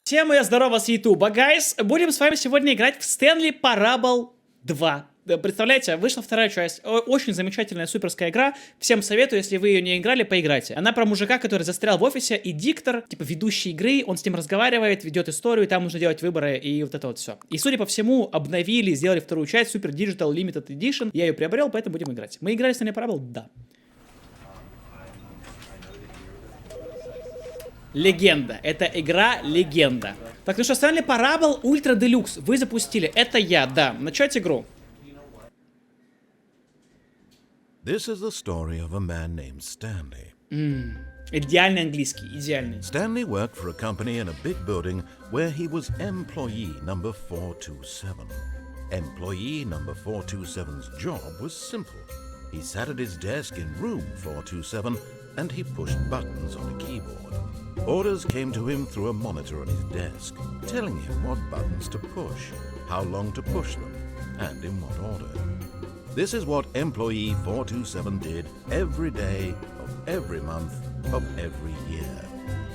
Всем здорово с Ютуба, гайс! Будем с вами сегодня играть в Стенли Parable 2. Представляете, вышла вторая часть. Очень замечательная, суперская игра. Всем советую, если вы ее не играли, поиграйте. Она про мужика, который застрял в офисе, и диктор, типа ведущий игры, он с ним разговаривает, ведет историю, и там нужно делать выборы, и вот это вот все. И, судя по всему, обновили, сделали вторую часть, Super Digital Limited Edition. Я ее приобрел, поэтому будем играть. Мы играли в Стенли Parable? Да. Легенда. Это игра легенда. Так, ну что, Stanley Parable Ultra Deluxe. Вы запустили. Это я, да. Начать игру. This is the story of a man named Stanley. Идеальный английский, идеальный. Stanley worked for a company in a big building where he was employee number 427. Employee number 427's job was simple. He sat at his desk in room 427 and he pushed buttons on a keyboard. Orders came to him through a monitor on his desk, telling him what buttons to push, how long to push them, and in what order. This is what employee 427 did every day of every month of every year.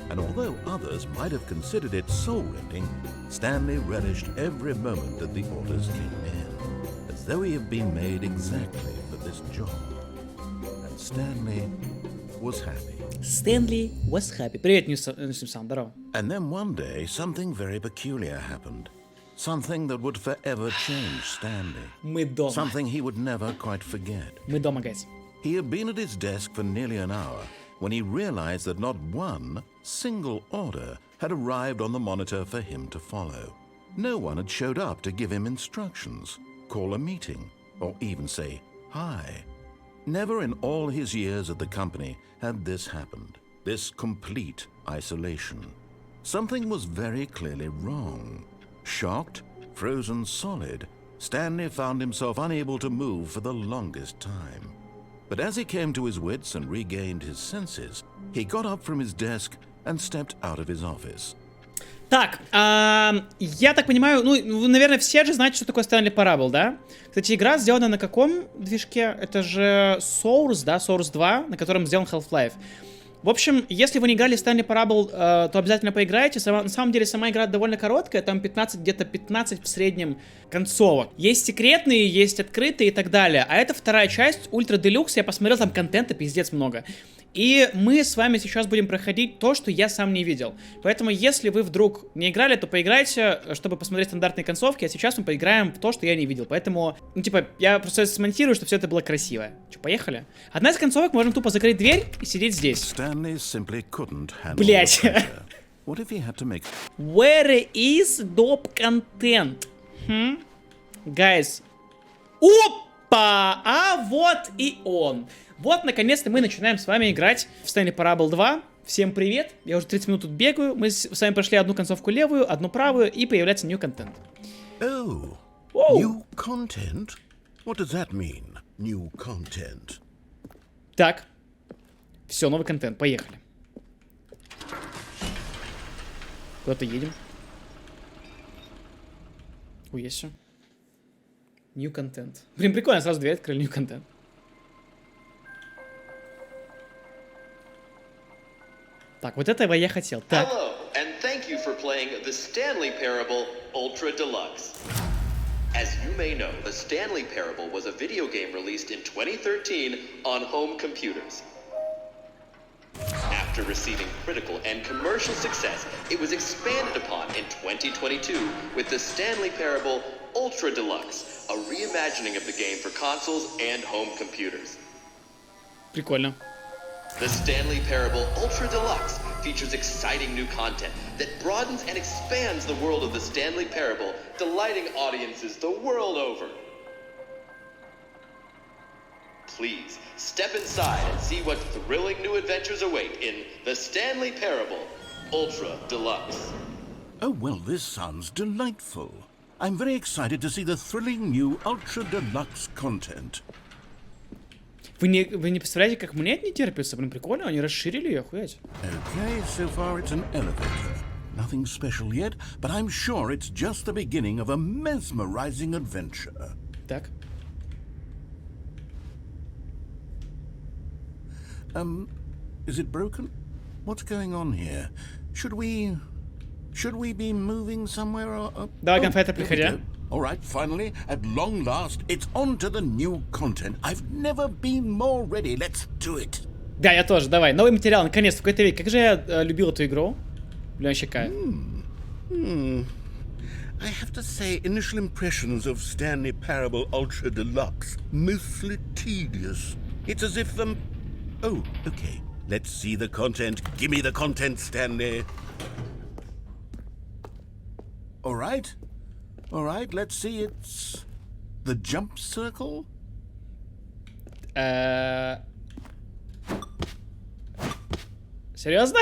And although others might have considered it soul-rending, Stanley relished every moment that the orders came in, as though he had been made exactly for this job. And Stanley was happy. Stanley was happy. Привет, Ньюсом, здорово. And then one day, something very peculiar happened. Something that would forever change Stanley. Мы дома. Something he would never quite forget. Мы дома, guys. He had been at his desk for nearly an hour when he realized that not one single order had arrived on the monitor for him to follow. No one had showed up to give him instructions, call a meeting, or even say hi. Never in all his years at the company had this happened, this complete isolation. Something was very clearly wrong. Shocked, frozen solid, Stanley found himself unable to move for the longest time. But as he came to his wits and regained his senses, he got up from his desk and stepped out of his office. Так, я так понимаю, ну, вы, наверное, все же знаете, что такое Stanley Parable, да? Кстати, игра сделана на каком движке? Это же Source, да, Source 2, на котором сделан Half-Life. В общем, если вы не играли в Stanley Parable, то обязательно поиграйте. На самом деле, сама игра довольно короткая, там 15, где-то 15 в среднем концовок. Есть секретные, есть открытые и так далее. А это вторая часть, Ультра Делюкс, я посмотрел, там контента пиздец много. И мы с вами сейчас будем проходить то, что я сам не видел. Поэтому, если вы вдруг не играли, то поиграйте, чтобы посмотреть стандартные концовки, а сейчас мы поиграем в то, что я не видел. Поэтому, ну, типа, я просто смонтирую, чтобы все это было красиво. Че, поехали? Одна из концовок, можно тупо закрыть дверь и сидеть здесь. Блять. Where is dope content? Guys. Опа! А вот и он. Вот, наконец-то, мы начинаем с вами играть в Stanley Parable 2. Всем привет, я уже 30 минут тут бегаю. Мы с вами прошли одну концовку левую, одну правую, и появляется new content. Oh, new content? What does that mean, new content? Так, все, новый контент, поехали. Куда-то едем. Ой, есть все. New content. Блин, прикольно, сразу дверь открыли, new content. Так, вот этого я хотел. Так. Hello, and thank you for playing the Stanley Parable Ultra Deluxe. As you may know, the Stanley Parable was a video game released in 2013 on home computers. After receiving critical and commercial success, it was expanded upon in 2022 with the Stanley Parable Ultra Deluxe, a reimagining of the game for consoles and home computers. Прикольно. The Stanley Parable Ultra Deluxe features exciting new content that broadens and expands the world of the Stanley Parable, delighting audiences the world over. Please, step inside and see what thrilling new adventures await in the Stanley Parable Ultra Deluxe. Oh, well, this sounds delightful. I'm very excited to see the thrilling new Ultra Deluxe content. Вы не представляете, как мне это не терпится? Блин, прикольно, они расширили ее, охуеть. Okay, so far it's an elevator. Nothing special yet, but I'm sure it's just the beginning of a mesmerizing adventure. Так. Is it broken? What's going on here? Should we Should we be moving somewhere or... Давай, конфетта, here we приходи. go. All right, finally, at long last, it's on to the new content. I've never been more ready. Let's do it. Да, я тоже, давай. Новый материал, наконец-то, в какой-то вид. Как же я любил эту игру. Блин, вообще кайф. I have to say, initial impressions of Stanley Parable Ultra Deluxe, mostly tedious. It's as if, Oh, okay. Let's see the content. Give me the content, Stanley. All right. All right, let's see. It's... the jump circle? Серьезно?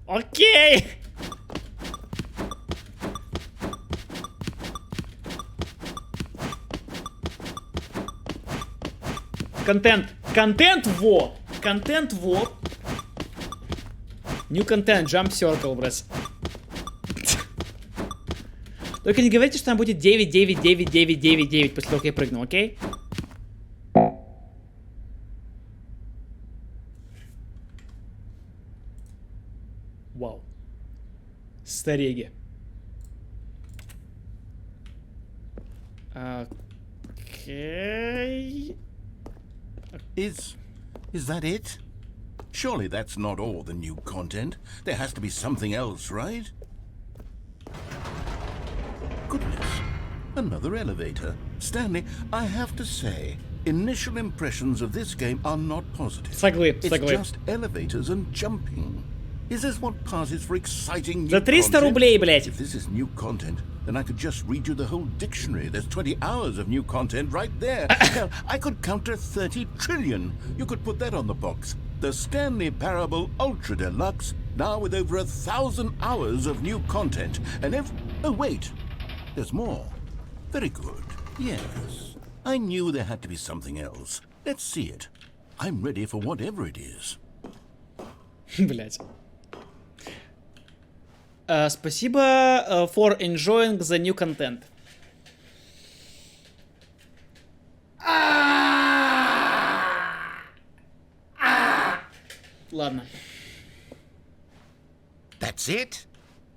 Окей. Контент. Контент во. Контент во. New content, jump circle, брат. Только не говорите, что там будет 9, 9, 9, 9, 9, 9 после того, как я прыгнул, окей? Вау. Стареги. Окей. Is that it? Surely that's not all the new content. There has to be something else, right? Goodness, another elevator. Stanley, I have to say, initial impressions of this game are not positive. Соглы, It's соглы. just elevators and jumping. Is this what passes for exciting new За 300 content? рублей, блядь. If this is new content, then I could just read you the whole dictionary. There's 20 hours of new content right there. Hell, I could counter 30 trillion. You could put that on the box. The Stanley Parable Ultra Deluxe, now with over 1,000 hours of new content. And oh, wait. There's more. Very good. Yes. I knew there had to be something else. Let's see it. I'm ready for whatever it is. Блять. Спасибо for enjoying the new content. Ладно. That's it?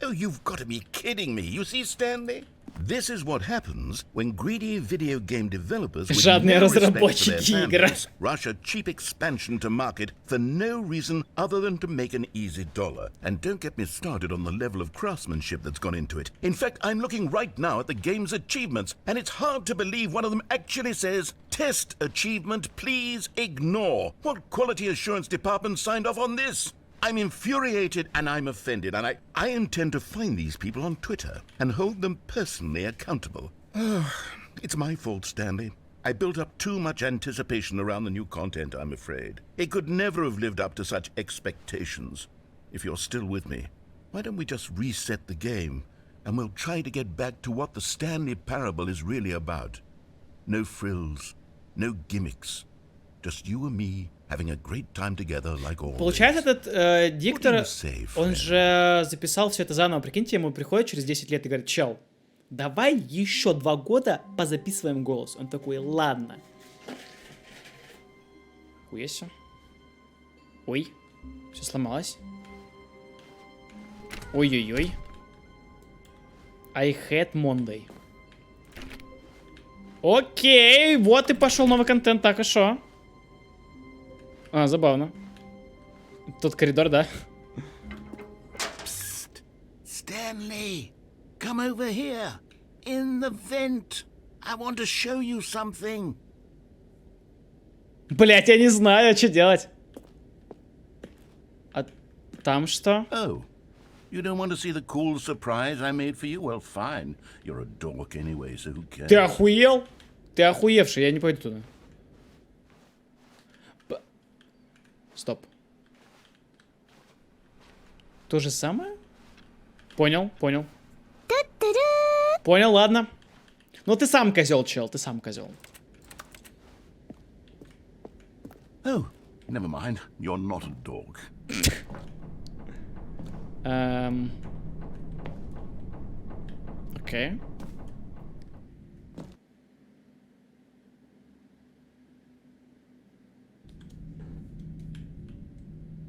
Oh, you've got to be kidding me. You see, Stanley? This is what happens when greedy video game developers with Жадные no respect for their разработчики игр. fanbase rush a cheap expansion to market for no reason other than to make an easy dollar. And don't get me started on the level of craftsmanship that's gone into it. In fact, I'm looking right now at the game's achievements, and it's hard to believe one of them actually says, "Test achievement, please ignore." What quality assurance department signed off on this? I'm infuriated and I'm offended, and I intend to find these people on Twitter and hold them personally accountable. It's my fault, Stanley. I built up too much anticipation around the new content, I'm afraid. It could never have lived up to such expectations. If you're still with me, why don't we just reset the game and we'll try to get back to what the Stanley Parable is really about. No frills, no gimmicks. Just you and me having a great time together like always. Получается, этот диктор, What do you say, он friend? же записал все это заново. Прикиньте, ему приходит через 10 лет и говорит: чел, давай еще 2 года позаписываем голос. Он такой: ладно. Хуеся. Ой, все сломалось. Ой-ой-ой. I had Monday. Окей, вот и пошел новый контент, так и шо. А, забавно. Тут коридор, да? Psst. Stanley, come over here. In the vent. I want to show you something. Блять, я не знаю, что делать. А там что? Oh, you don't want to see the cool surprise I made for you? Well, fine. You're a dork anyway, so who cares? Ты охуел? Ты охуевший, я не пойду туда. Стоп. То же самое? Понял, понял. Понял, ладно. Ну ты сам козел, чел, ты сам козел. Oh, never mind. You're not a dog. Окей.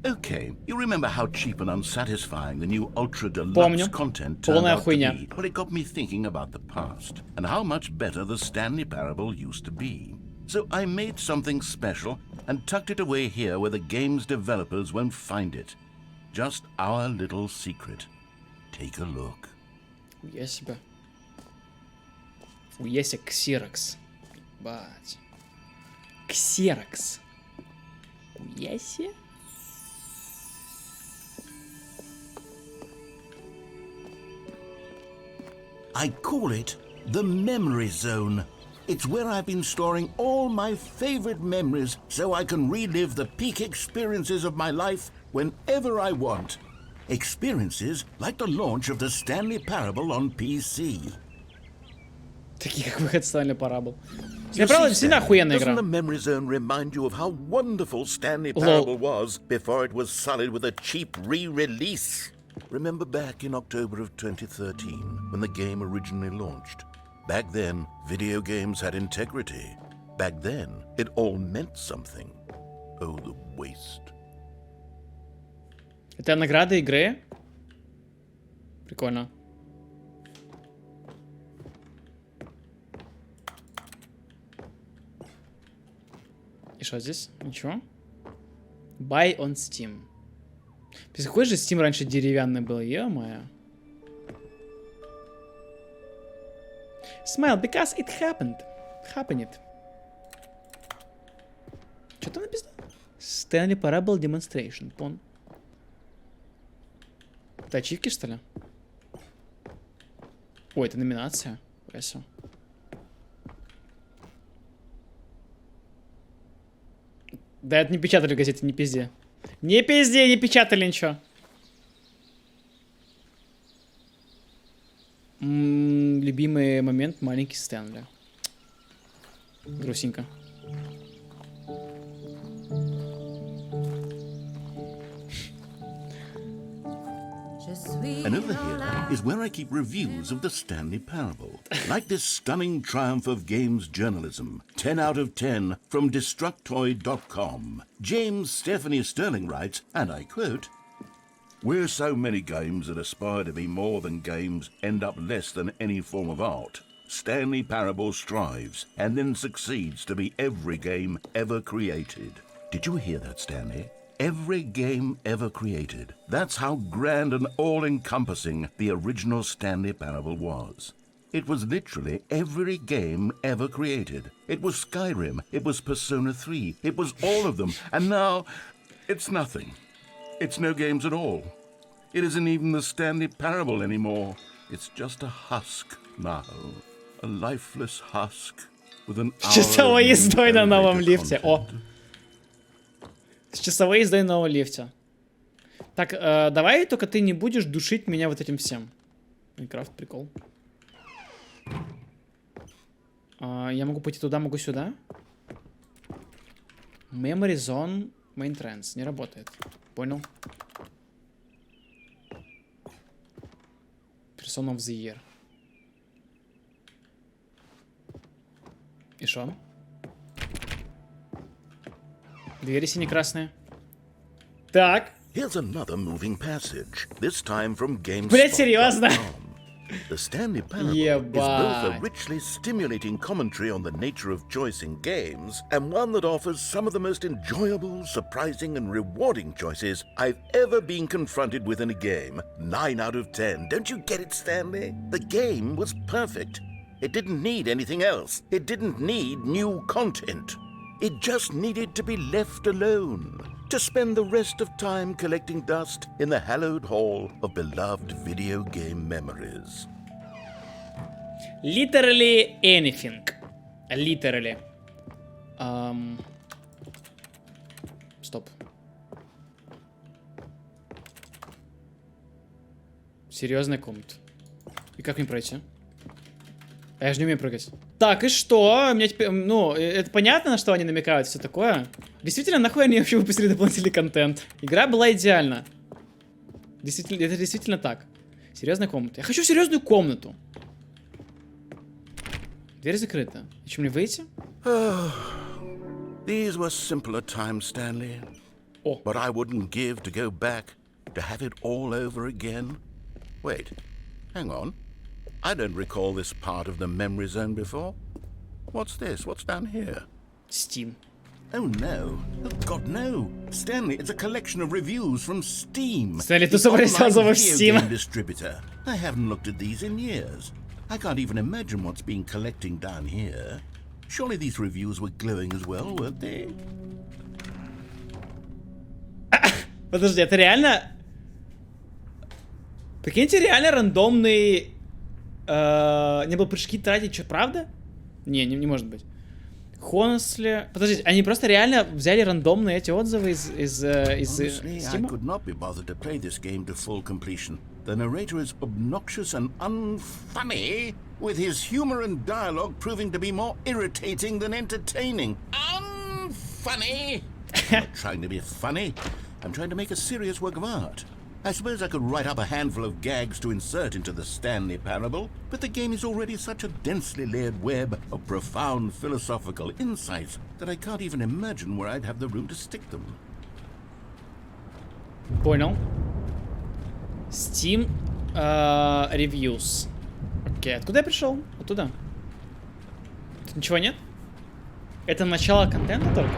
Okay, you remember how cheap and unsatisfying the new Ultra Помню. Deluxe content turned Полная out to хуйня. be? Well, it got me thinking about the past and how much better the Stanley Parable used to be. So I made something special and tucked it away here where the game's developers won't find it. Just our little secret. Take a look. Хуя себе. Хуя себе, ксерокс. Бать. Ксерокс. Хуя себе. I call it the Memory Zone. It's where I've been storing all my favorite memories so I can relive the peak experiences of my life whenever I want. Experiences like the launch of the Stanley Parable on PC. Такие как выход Stanley Parable. You Правда, see, действительно Stanley, охуенная doesn't игра. the Memory Zone remind you of how wonderful Stanley Parable was before it was sullied with a cheap re-release? Remember back in October of 2013 when the game originally launched? Back then, video games had integrity. Back then, it all meant something. Oh, the waste. Это награда игры. Прикольно. И что здесь? Ничего. Buy on Steam. Какой же Steam раньше деревянный был, ё-моё. Smile, because it happened. Happened. Что там написано? Stanley Parable Demonstration. Пон. Это ачивки, что ли? Ой, это номинация. Красиво. Да, это не печатали в газете, не пизде. Не пизде, не печатали ничего. Любимый момент — маленький Стенли. Грустненько. And over here is where I keep reviews of the Stanley Parable. Like this stunning triumph of games journalism. 10 out of 10 from Destructoid.com. James Stephanie Sterling writes, and I quote, "Where so many games that aspire to be more than games end up less than any form of art, Stanley Parable strives and then succeeds to be every game ever created." Did you hear that, Stanley? Every game ever created. That's how grand and all-encompassing the original Stanley Parable was. It was literally every game ever created. It was Skyrim, it was Persona 3, it was all of them, and now it's nothing. It's no games at all. It isn't even the Stanley Parable anymore. It's just a husk now. A lifeless husk with an hour Часовой of ездой на новом elevator лифте. О! content. С часовой ездой на новом лифте. Так, давай только ты не будешь душить меня вот этим всем. Майнкрафт, прикол. Я могу пойти туда, могу сюда. Memory Zone Main Trends. Не работает. Понял. Person of the Year. И шо? Двери сине-красные. Так. Here's another moving passage, this time from Блять, серьезно? The Stanley Parable is both a Ебать. richly stimulating commentary on the nature of choice in games, and one that offers some of the most enjoyable, surprising, and rewarding choices I've ever been confronted with in a game. 9 out of 10. Don't you get it, Stanley? The game was perfect. It didn't need anything else. It didn't need new content. It just needed to be left alone, to spend the rest of time collecting dust in the hallowed hall of beloved video game memories. Literally anything. Literally. Стоп. Серьезная комната. И как мне пройти? А я же не умею прыгать. Так, и что? Мне теперь, ну, это понятно, на что они намекают, все такое. Действительно, нахуй они вообще выпустили дополнительный контент? Игра была идеальна. Действительно, это действительно так. Серьезная комната. Я хочу серьезную комнату. Дверь закрыта. И что, мне выйти? These were simpler times, Stanley. О. But I wouldn't give to go back, to have it all over again. Wait, hang on. I don't recall this part of the memory zone before. What's this? What's down here? Steam. Oh no. Oh God, no. Stanley, it's a collection of reviews from Steam. Stanley, the ты собрался online в video Steam. game distributor. I haven't looked at these in years. I can't even imagine what's been collecting down here. Surely these reviews were glowing as well, weren't they? Подожди, это реально... Прикиньте, реально рандомный... Не было прыжки тратить, что, правда? Не может быть. Honestly... Подождите, они просто реально взяли рандомные эти отзывы из Honestly, I Steam? could not be bothered to play this game to full completion. The narrator is obnoxious and unfunny, with his humor and dialogue proving to be more irritating than entertaining. Unfunny! I'm not trying to be funny. I'm trying to make a serious work of art. I suppose I could write up a handful of gags to insert into the Stanley parable, but the game is already such a densely layered web of profound philosophical insights that I can't even imagine where I'd have the room to stick them. Понял. Steam Reviews. Окей, откуда я пришел? Оттуда. Тут ничего нет? Это начало контента только?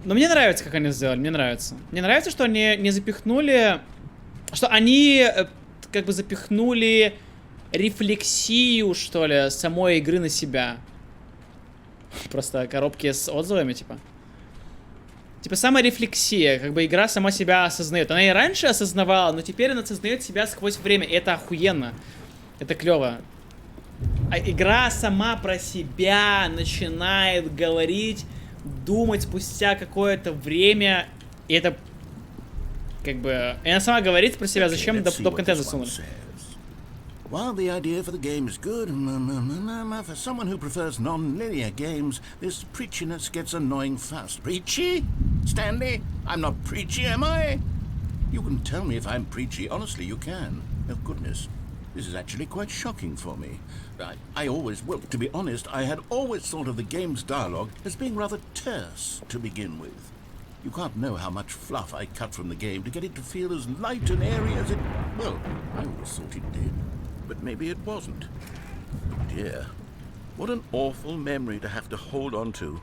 Но мне нравится, как они сделали, мне нравится. Мне нравится, что они не запихнули... Что они как бы запихнули рефлексию, что ли, самой игры на себя. Просто коробки с отзывами, типа. Типа саморефлексия, как бы игра сама себя осознает. Она и раньше осознавала, но теперь она осознает себя сквозь время. И это охуенно. Это клево. А игра сама про себя начинает говорить, думать спустя какое-то время. И это как бы... И она сама говорит про себя, зачем доп-контент засунули. While the idea for the game is good, for someone who prefers non-linear games, this preachiness gets annoying fast. Preachy? Stanley? I'm not preachy, am I? You can tell me if I'm preachy. Honestly, you can. Oh, goodness. This is actually quite shocking for me. I always, well, to be honest, I had always thought of the game's dialogue as being rather terse to begin with. You can't know how much fluff I cut from the game to get it to feel as light and airy as it... Well, I always thought it did. But maybe it wasn't. Oh dear. What an awful memory to have to hold on to.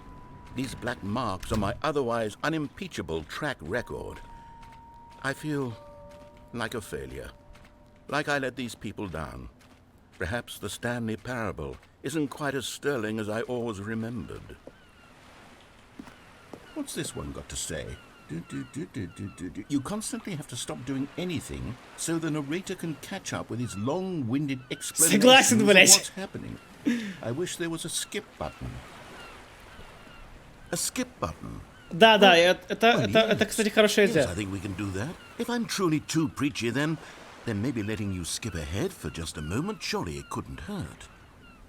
These black marks on my otherwise unimpeachable track record. I feel like a failure. Like I let these people down. Perhaps the Stanley parable isn't quite as sterling as I always remembered. What's this one got to say? You constantly have to stop doing anything so the narrator can catch up with his long-winded explanations of what's happening. I wish there was a skip button. A skip button. Да, это, кстати, хорошая идея. Yes, I think we can do that. If I'm truly too preachy, then maybe letting you skip ahead for just a moment, surely it couldn't hurt.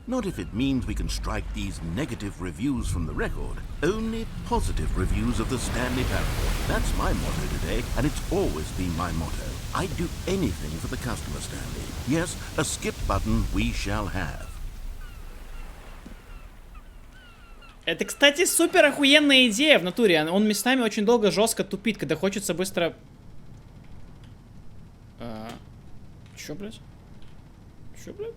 Not if it means we can strike these negative reviews from the record. Only positive reviews of the Stanley parable. That's my motto today, and it's always been my motto. I'd do anything for the customer, Stanley. Yes, a skip button we shall have. Это, кстати, супер охуенная идея в натуре. Он местами очень долго жестко тупит, когда хочется быстро... Чё, блядь? Чё, блядь?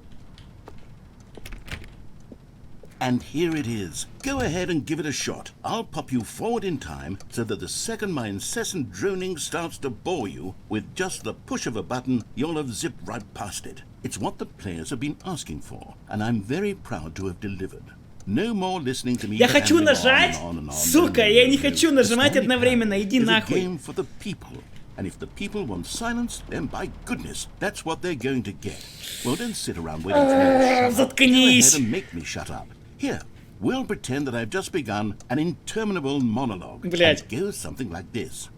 And here it is. Go ahead and give it a shot. I'll pop you forward in time so that the second my incessant droning starts to bore you, with just the push of a button, you'll have zipped right past it. It's what the players have been asking for, and I'm very proud to have delivered. No more listening to me. Я хочу нажать? Сука, я не хочу нажимать одновременно. Иди нахуй. Game for the people. And if the people want silence, then by goodness, that's what they're going to get. Well, don't sit around waiting for me to shut up. Заткнись. Go ahead and make me shut up. Here, we'll pretend that I've just begun an interminable monologue. Блядь. And it goes something like this.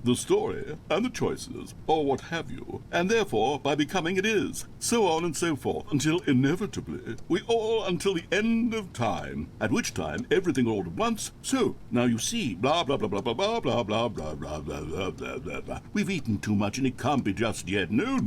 The story, and the choices, or what have you, and therefore, by becoming it is, so on and so forth, until inevitably, we all until the end of time, at which time everything all at once, so, now you see, blah blah blah blah blah blah blah blah blah blah blah blah blah blah blah. We've eaten too much and it can't be just yet, no,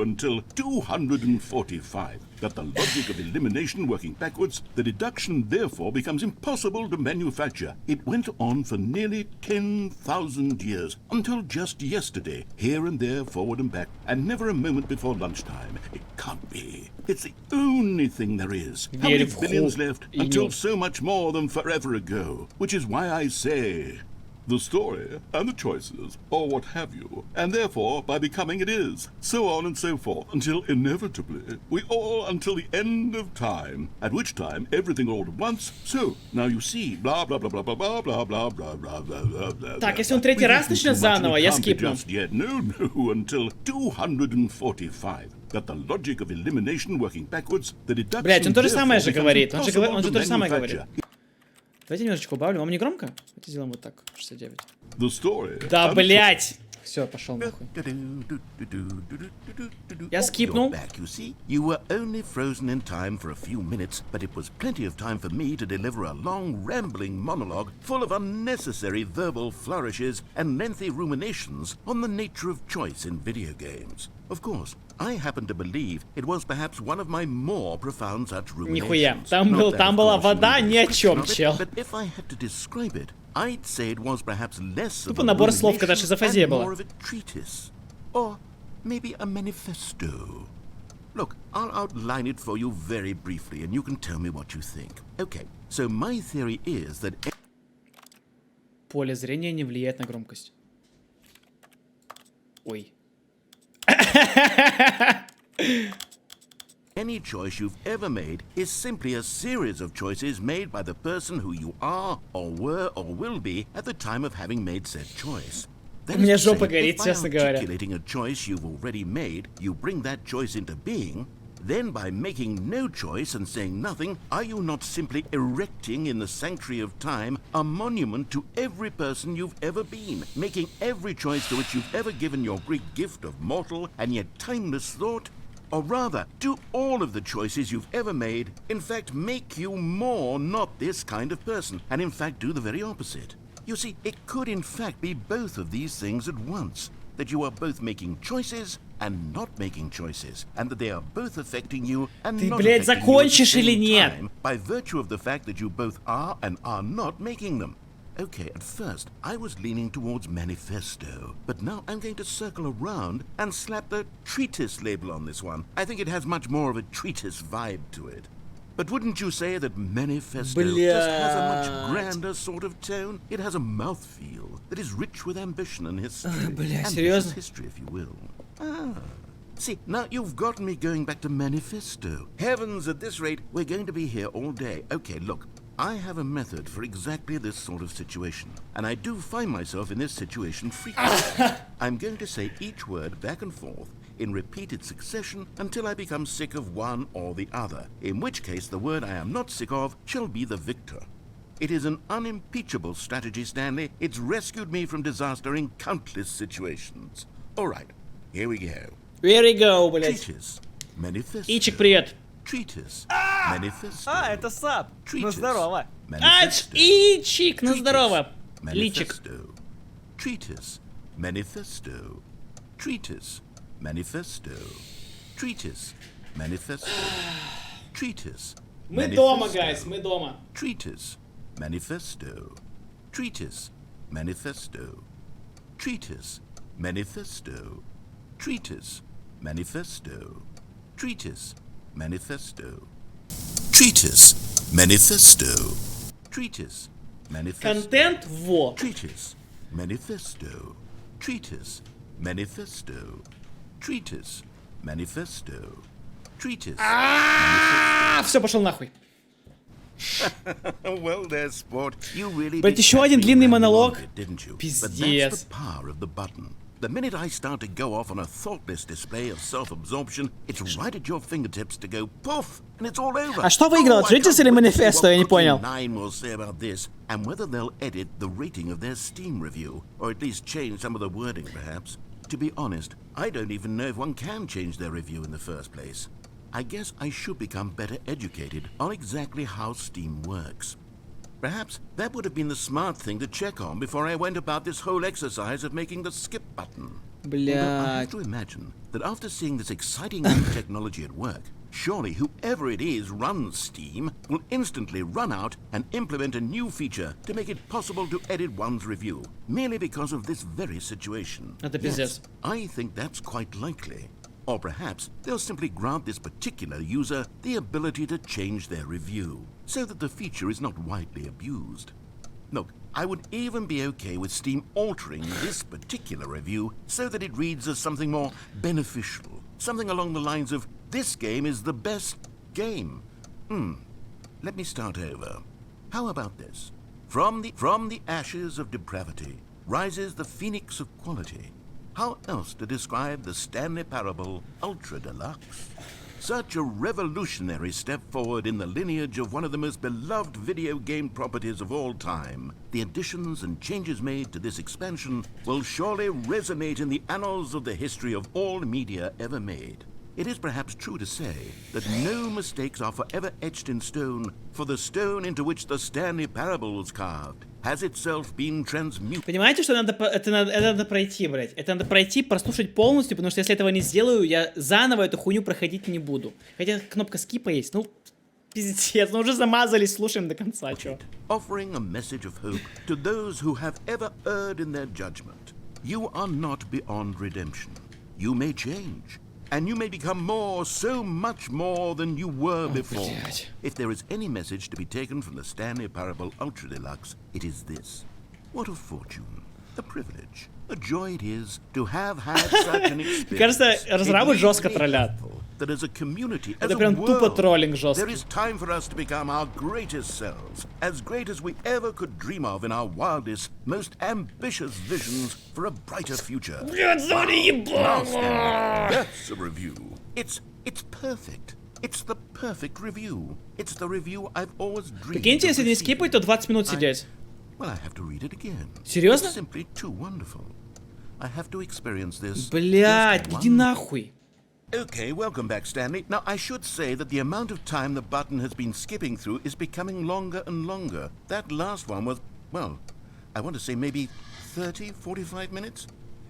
until 245. That the logic of elimination working backwards, the deduction therefore becomes impossible to manufacture. It went on for nearly 10,000 years, until just yesterday, here and there, forward and back, and never a moment before lunchtime. It can't be. It's the only thing there is. How many billions left? Until so much more than forever ago. Which is why I say... the story and the choices, or what have you, and therefore by becoming it is, so on and so forth, until inevitably we all until the end of time, at which time everything all at once. So now you see, blah blah blah blah blah blah blah blah blah blah blah blah. Так, если он третий раз начнет заново, я скипну. No, until 245. That the logic of elimination working backwards, the deduction. Блять, он то же самое же говорит. Он же то же самое говорит. Давайте немножечко убавлю. Вам не громко? Давайте сделаем вот так. 69. Да, блять! Все, пошел нахуй. Я скипнул. You were only frozen in time for a few minutes, but it was plenty of time for me to deliver a long, rambling monologue full of unnecessary verbal flourishes and lengthy ruminations on the nature of choice in video games. Of course, I happen to believe it was perhaps one of my more profound such ruminations. Нихуя. Там была вода, ни о чем, чел. But if I had to describe it, I'd say it was perhaps less of Тупо набор слов, когда шизофазия была. more of a treatise, or maybe a manifesto. Look, I'll outline it for you very briefly, and you can tell me what you think. Okay, so my theory is that Поле зрения не влияет на громкость. Ой. any choice you've ever made is simply a series of choices made by the person who you are, or were, or will be at the time of having made said choice. That У меня is to жопа say, горит, if by честно говоря. articulating a choice you've already made, you bring that choice into being, then by making no choice and saying nothing, are you not simply erecting in the sanctuary of time a monument to every person you've ever been, making every choice to which you've ever given your Greek gift of mortal and yet timeless thought? Or rather, do all of the choices you've ever made, in fact, make you more not this kind of person, and in fact do the very opposite? You see, it could in fact be both of these things at once, that you are both making choices and not making choices, and that they are both affecting you and Ты, not блядь, affecting you at the закончишь или same нет? time by virtue of the fact that you both are and are not making them. Okay, at first, I was leaning towards manifesto, but now I'm going to circle around and slap the treatise label on this one. I think it has much more of a treatise vibe to it. But wouldn't you say that manifesto just has a much grander sort of tone? It has a mouthfeel that is rich with ambition and history. Ambitious history, if you will. Ah. See, now you've gotten me going back to manifesto. Heavens, at this rate, we're going to be here all day. Okay, look. I have a method for exactly this sort of situation, and I do find myself in this situation frequently. I'm going to say each word back and forth in repeated succession until I become sick of one or the other, in which case the word I am not sick of shall be the victor. It is an unimpeachable strategy, Stanley. It's rescued me from disaster in countless situations. All right, here we go. Here we go, блядь. Treatise, manifesto. Ичик, привет. Treatise, manifesto. это Сап. Ну Treatise, здорово. manifesto. Ичик, ну здорово. Личик. Manifesto. Treatise. Manifesto. Treatise. Manifesto. Treatise. Manifesto. Treatise. Мы дома, guys, мы дома. Treatise. Manifesto. Treatise. Manifesto. Treatise. Manifesto. Treatise. Manifesto. Treatise. Manifesto. Treatise. Manifesto. Treatise. Manifesto. Контент во. Treatise. Manifesto. Treatise. Manifesto. Treatise. Manifesto. Treatise. Все, пошел нахуй. Well, there, sport. You really Блять, did еще catch один me длинный rambling монолог. on a bit, didn't you? But Пиздец. that's the power of the button. The minute I start to go off on a thoughtless display of self-absorption, it's right at your fingertips to go poof, and it's all over. А что выиграл, Treatise или Manifesto? Я не понял. Nine will say about this, and whether they'll edit the rating of their Steam review, or at least change some of the wording, perhaps. To be honest, I don't even know if one can change their review in the first place. I guess I should become better educated on exactly how Steam works. Perhaps that would have been the smart thing to check on before I went about this whole exercise of making the skip button. Although I have to imagine that after seeing this exciting new technology at work, Surely whoever it is runs Steam will instantly run out and implement a new feature to make it possible to edit one's review, merely because of this very situation. Это пиздец. Yes, I think that's quite likely. Or perhaps they'll simply grant this particular user the ability to change their review, so that the feature is not widely abused. Look, I would even be okay with Steam altering this particular review so that it reads as something more beneficial. Something along the lines of, this game is the best game. Let me start over. How about this? From the ashes of depravity rises the phoenix of quality. How else to describe the Stanley Parable Ultra Deluxe? Such a revolutionary step forward in the lineage of one of the most beloved video game properties of all time. The additions and changes made to this expansion will surely resonate in the annals of the history of all media ever made. It is perhaps true to say that no mistakes are forever etched in stone, for the stone into which the Stanley Parable was carved has itself been transmuted. Понимаете, что это надо пройти, блядь? Это надо пройти, прослушать полностью, потому что если этого не сделаю, я заново эту хуйню проходить не буду. Хотя кнопка скипа есть, ну, пиздец, ну уже замазались, слушаем до конца, чё. Offering a message of hope to those who have ever erred in their judgment. You are not beyond redemption. You may change. And you may become more, so much more than you were before. Блядь. If there is any message to be taken from the Stanley Parable Ultra Deluxe, it is this. What a fortune, a privilege, a joy it is to have had such an experience. Мне кажется, разрабы жестко троллят. That as a community, as Это a прям тупо world, троллинг there жесткий. is time for us to become our greatest selves, as great as we ever could dream of in our wildest, most ambitious visions for a brighter future. Блядь, завали Now, Stanley, ебало! that's a review. It's perfect. It's the perfect review. It's the review I've always dreamed Прикиньте, of если не receiving. скипать, то 20 минут сидеть. Well, I have to read it again. Серьезно? It's simply too wonderful. I have to experience this. Блядь, just иди one. нахуй. Okay, welcome back, Stanley. Now, I should say that the amount of time the button has been skipping through is becoming longer and longer. That last one was, well, I want to say maybe 30, 45 minutes?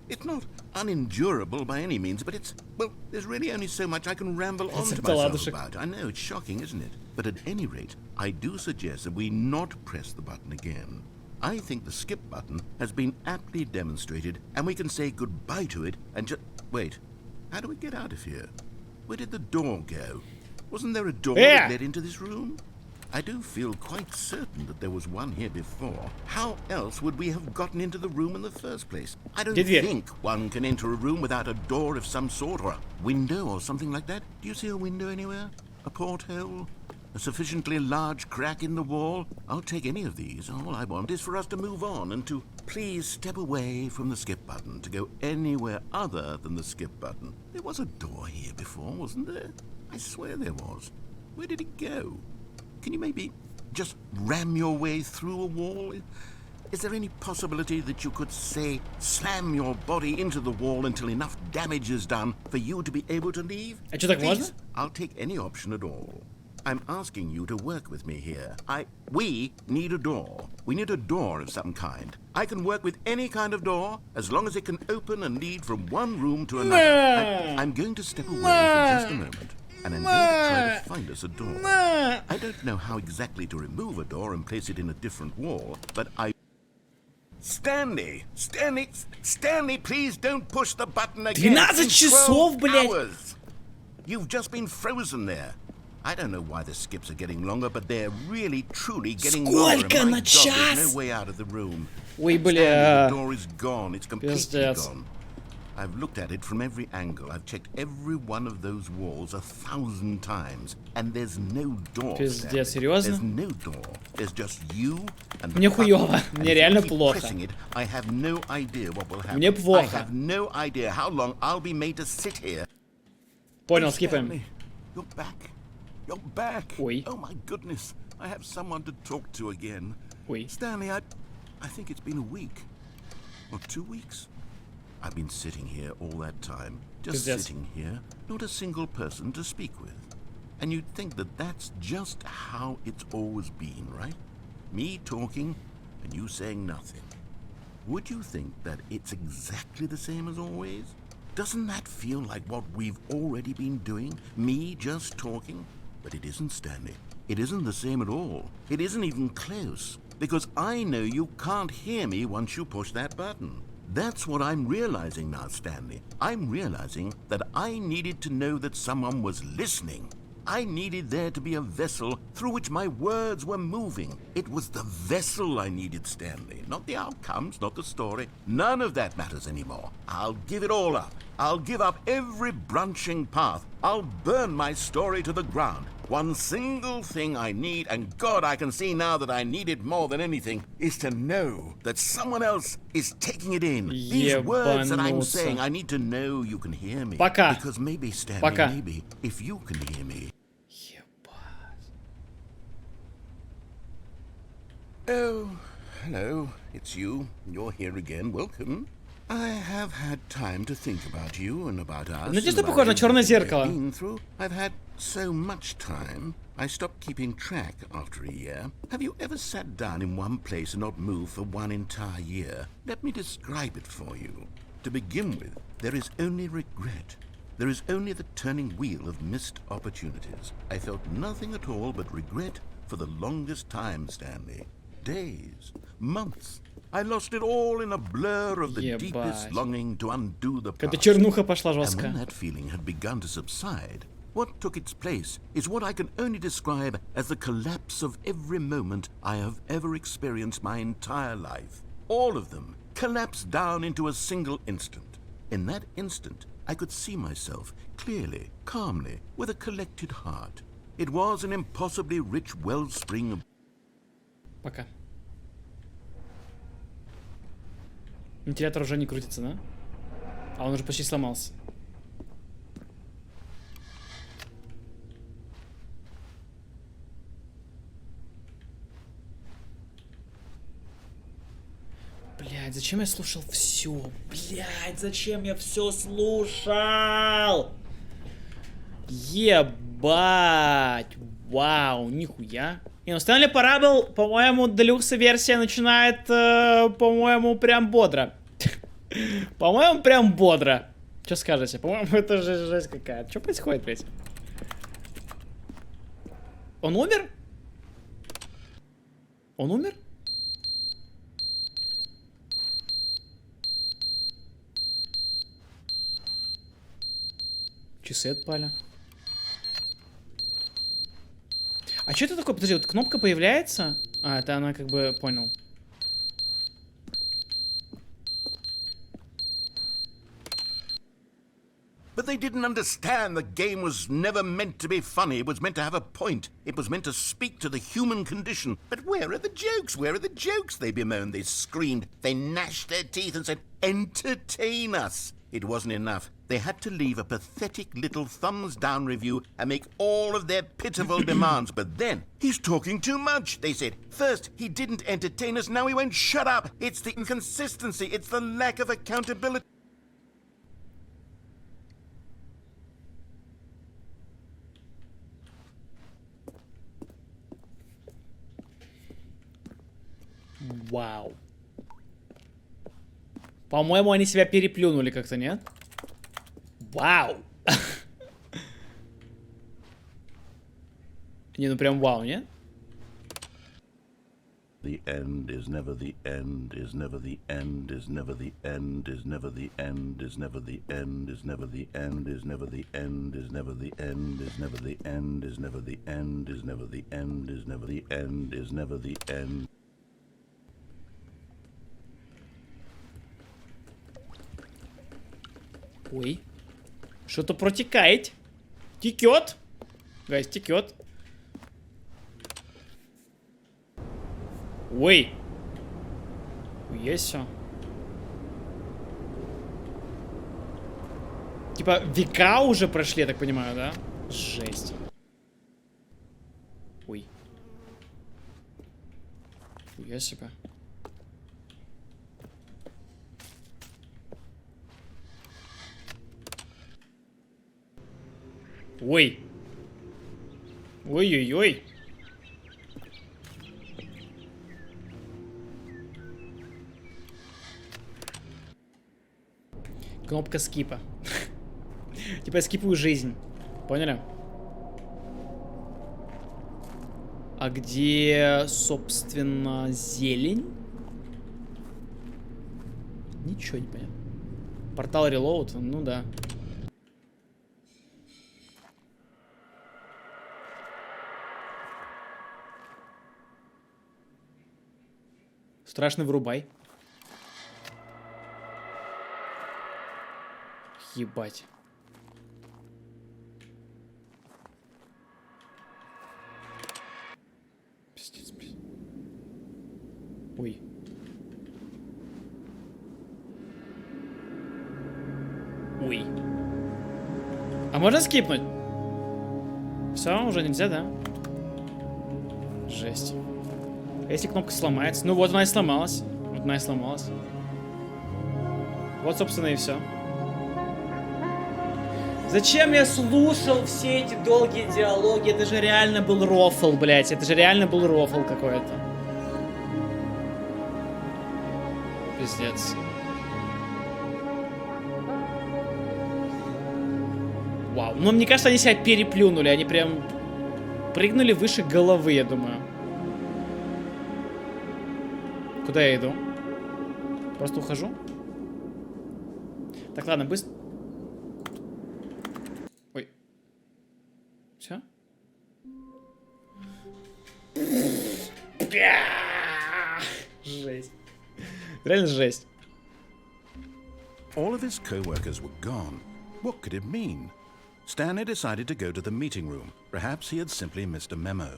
It's not unendurable by any means, but it's, well, there's really only so much I can ramble on to myself about. I know, it's shocking, isn't it? But at any rate, I do suggest that we not press the button again. I think the skip button has been aptly demonstrated, and we can say goodbye to it and just... Wait. How do we get out of here? Where did the door go? Wasn't there a door that led into this room? I do feel quite certain that there was one here before. How else would we have gotten into the room in the first place? I don't think one can enter a room without a door of some sort, or a window or something like that. Do you see a window anywhere? A porthole? A sufficiently large crack in the wall? I'll take any of these. All I want is for us to move on and to please step away from the skip button, to go anywhere other than the skip button. There was a door here before, wasn't there? I swear there was. Where did it go? Can you maybe just ram your way through a wall? Is there any possibility that you could, say, slam your body into the wall until enough damage is done for you to be able to leave? А что, так можно? Please, I'll take any option at all. I'm asking you to work with me here. We need a door. We need a door of some kind. I can work with any kind of door, as long as it can open and lead from one room to another. I'm going to step away for just a moment, and I'm going to try to find us a door. I don't know how exactly to remove a door and place it in a different wall, but Stanley, please don't push the button again. 12 часов, блядь. Hours. You've just been frozen there. I don't know why the skips are getting longer, but they're really, truly getting longer. Сколько на час? There's no way out of the room. Ой, Stanley, бля. the door is gone. It's completely Пиздец. gone. I've looked at it from every angle. I've checked every one of those walls 1,000 times, and there's no door. Пиздец, Stanley. серьезно? There's no door. There's just you and the Мне button, хуёво. and Мне if you реально keep плохо. pressing it, I have no idea what will happen. Мне плохо. I have no idea how long I'll be made to sit here. Понял, Hey, скипаем. Stanley, you're back. You're back. Ой. Oh my goodness. I have someone to talk to again. Ой. Stanley, I think it's been a week. Or 2 weeks. I've been sitting here all that time. Just Пиздец. sitting here. Not a single person to speak with. And you'd think that that's just how it's always been, right? Me talking and you saying nothing. Would you think that it's exactly the same as always? Doesn't that feel like what we've already been doing? Me just talking? But it isn't, Stanley. It isn't the same at all. It isn't even close. Because I know you can't hear me once you push that button. That's what I'm realizing now, Stanley. I'm realizing that I needed to know that someone was listening. I needed there to be a vessel through which my words were moving. It was the vessel I needed, Stanley. Not the outcomes, not the story. None of that matters anymore. I'll give it all up. I'll give up every branching path. I'll burn my story to the ground. One single thing I need, and God, I can see now that I need it more than anything, is to know that someone else is taking it in. These words that I'm saying, I need to know you can hear me. Пока. Because maybe, Stanley, Пока. maybe, if you can hear me. Oh, hello, it's you. You're here again. Welcome. I have had time to think about you and about us. Ну, чисто and похоже на about черное everything зеркало. we've been through. I've had so much time. I stopped keeping track after a year. Have you ever sat down in one place and not moved for one entire year? Let me describe it for you. To begin with, there is only regret. There is only the turning wheel of missed opportunities. I felt nothing at all but regret for the longest time, Stanley. Days, months. I lost it all in a blur of the deepest longing to undo the past. Эта чернуха пошла And жестко. when that feeling had begun to subside, what took its place is what I can only describe as the collapse of every moment I have ever experienced my entire life. All of them collapsed down into a single instant. In that instant, I could see myself clearly, calmly, with a collected heart. It was an impossibly rich wellspring of... Пока. Вентилятор уже не крутится, да? А он уже почти сломался. Блядь, зачем я слушал все? Блядь, зачем я все слушал? Ебать. Вау, нихуя. Не, ну Stanley Parable, по-моему, делюкс-версия начинает, по-моему, прям бодро. По-моему, прям бодро. Что скажете? По-моему, это же жесть какая. Что происходит, блядь? Он умер? Он умер? Часы отпали. А что это такое? Подожди, вот кнопка появляется? А, это она как бы... Понял. But they didn't understand the game was never meant to be funny. It was meant to have a point. It was meant to speak to the human condition. But where are the jokes? Where are the jokes? They bemoaned, they screamed, they gnashed their teeth and said, entertain us. It wasn't enough. They had to leave a pathetic little thumbs-down review and make all of their pitiful demands. But then, he's talking too much, they said. First, he didn't entertain us, now he won't shut up. It's the inconsistency, it's the lack of accountability. Вау. По-моему, они себя переплюнули как-то, нет? Вау. Не, ну прям вау, нет? The end is never the end, is never the end, is never the end, is never the end, is never the end, is never the end, is never the end, is never the end, is never the end, is never the end, is never the end, is never the end, is never the end. Ой. Что-то протекает. Текет. Гайс, текет. Ой. Есть все. Типа века уже прошли, я так понимаю, да? Жесть. Ой. Я себя. Ой. Ой-ой-ой. Кнопка скипа. Типа я скипаю жизнь. Поняли? А где, собственно, зелень? Ничего не понятно. Портал релоуд? Ну да. Страшно вырубай. Ебать. Пиздец, блин. Ой. Ой. А можно скипнуть? Все, уже нельзя, да? Жесть. А если кнопка сломается? Ну вот она и сломалась. Вот она и сломалась. Вот, собственно, и все. Зачем я слушал все эти долгие диалоги? Это же реально был рофл, блядь. Это же реально был рофл какой-то. Пиздец. Вау. Но мне кажется, они себя переплюнули. Они прям прыгнули выше головы, я думаю. Куда я иду? Просто ухожу? Так, ладно, быстро. Ой. Все? Жесть. Реально жесть. All of his co-workers were gone. What could it mean? Stanley decided to go to the meeting room. Perhaps he had simply missed a memo.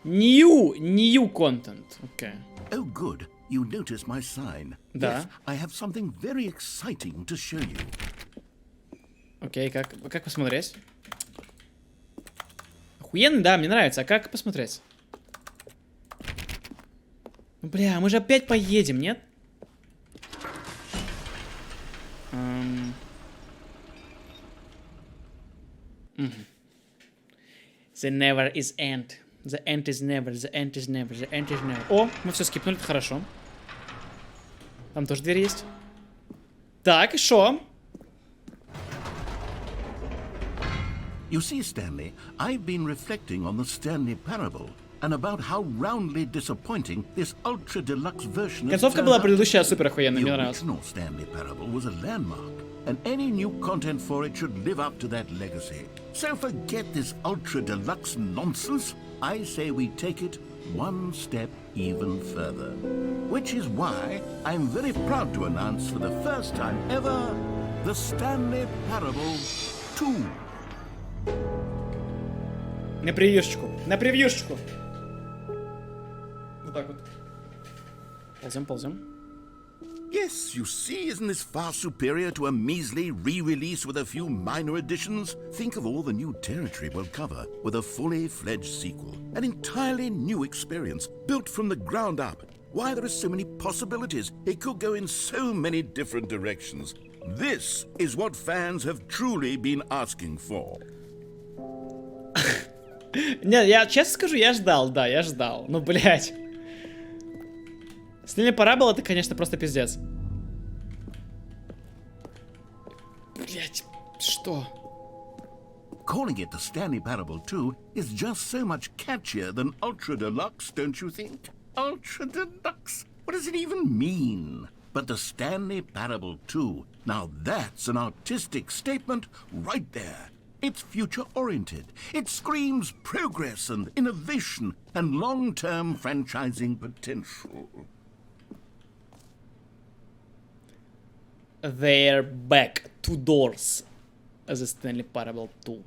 New content. Okay. Oh, good. You notice my sign. Да. Yes, I have something very exciting to show you. Окей, как посмотреть? Охуенно, да, мне нравится. А как посмотреть? Ну, бля, мы же опять поедем, нет? The never is end. The end is never. The end is never. The end is never. О, мы все скипнули, это хорошо. Там тоже дверь есть. Так, и шо? You see, Stanley, I've been reflecting on the Stanley parable and about how roundly disappointing this ultra deluxe version has Концовка turned была out. предыдущая супер охуенная, The мне нравилось. original Stanley parable was a landmark, and any new content for it should live up to that legacy. So forget this ultra deluxe nonsense. I say we take it one step even further. Which is why I'm very proud to announce for the first time ever the Stanley Parable 2. На превьюшечку. На превьюшечку. Вот так вот. Ползем. Yes, you see, isn't this far superior to a measly re-release with a few minor additions? Think of all the new territory we'll cover with a fully fledged sequel. An entirely new experience, built from the ground up. Why, there are so many possibilities. It could go in so many different directions. This is what fans have truly been asking for. Не, я честно скажу, я ждал, да, я ждал. Ну, блядь. Стенли Парабол, это, конечно, просто пиздец. Блядь, что? Calling it the Stanley Parable 2 is just so much catchier than Ultra Deluxe, don't you think? Ultra Deluxe? What does it even mean? But the Stanley Parable 2, now that's an artistic statement right there. It's future-oriented. It screams progress and innovation and long-term franchising potential. They're back. 2 doors. As a Stanley Parable 2.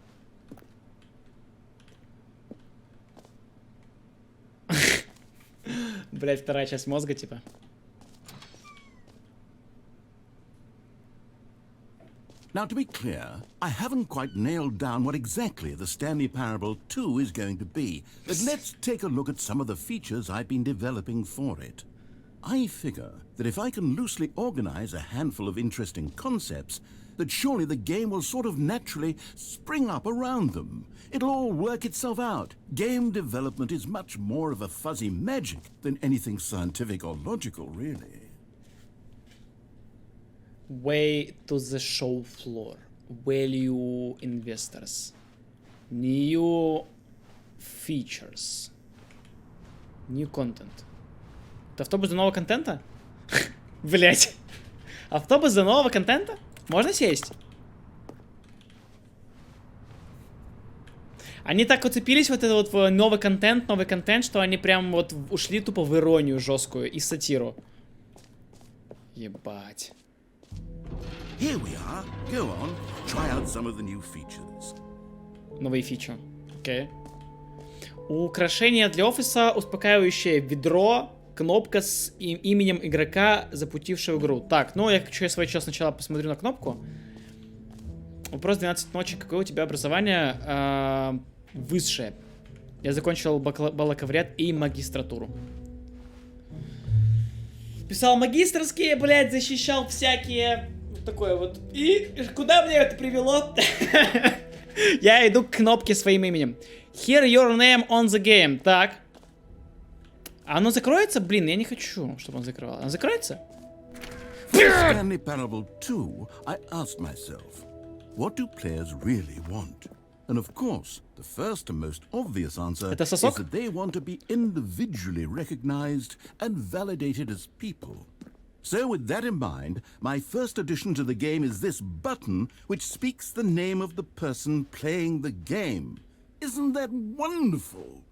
Блять, вторая часть мозга, типа. Now, to be clear, I haven't quite nailed down what exactly the Stanley Parable 2 is going to be, but let's take a look at some of the features I've been developing for it. I figure that if I can loosely organize a handful of interesting concepts, that surely the game will sort of naturally spring up around them. It'll all work itself out. Game development is much more of a fuzzy magic than anything scientific or logical, really. Way to the show floor. Value investors. New features. New content. Это автобус до нового контента? Блять. Автобус до нового контента? Можно сесть? Они так уцепились вот это вот в новый контент, что они прям вот ушли тупо в иронию жесткую и сатиру. Ебать. Here we are. Go on. Try out some of the new features. Новые фичи. Окей. Украшение для офиса, успокаивающее ведро, кнопка с именем игрока, запустившего игру. Так, ну я свой час сначала посмотрю на кнопку. Вопрос 12 ночи. Какое у тебя образование? Высшее. Я закончил бакалавриат и магистратуру. Писал магистрские, блядь, защищал всякие... Вот такое вот. И куда мне это привело? Я иду к кнопке своим именем. Here your name on the game. Так. Оно закроется? Блин, я не хочу, чтобы он закрывал. Оно закроется? For Stanley Parable 2, I asked myself, what do players really want? And of course, the first and most obvious answer Это is сосок? that they want to be individually recognized and validated as people. So with that in mind, my first addition to the game is this button which speaks the name of the person playing the game. Isn't that wonderful?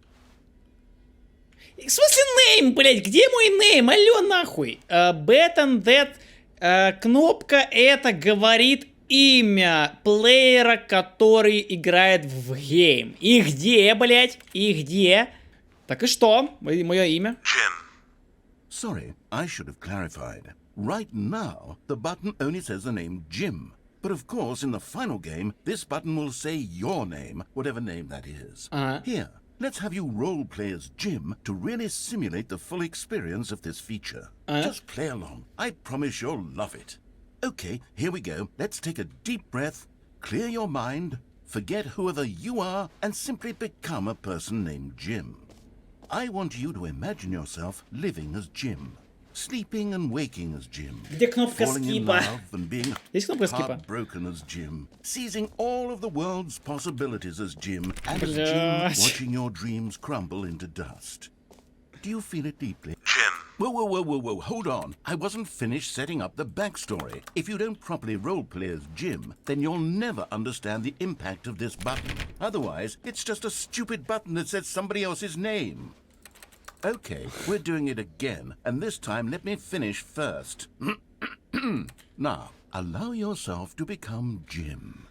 В смысле name, блядь? Где мой name? Алло, нахуй. Bet and that кнопка это говорит имя плеера, который играет в гейм. И где, блядь? И где? Так и что? Мое имя? Jim. Sorry, I should have clarified. Right now, the button only says the name Jim. But of course, in the final game, this button will say your name, whatever name that is. Here, let's have you role-play as Jim to really simulate the full experience of this feature. Just play along. I promise you'll love it. Okay, here we go. Let's take a deep breath, clear your mind, forget whoever you are, and simply become a person named Jim. I want you to imagine yourself living as Jim, sleeping and waking as Jim, Где кнопка falling in скипа? love and being Есть кнопка скипа? heartbroken as Jim, seizing all of the world's possibilities as Jim, and as Блядь. Jim watching your dreams crumble into dust. Do you feel it deeply? Jim. Whoa, hold on. I wasn't finished setting up the backstory. If you don't properly roleplay as Jim, then you'll never understand the impact of this button. Otherwise, it's just a stupid button that says somebody else's name. Okay, we're doing it again, and this time let me finish first. Now, allow yourself to become Jim.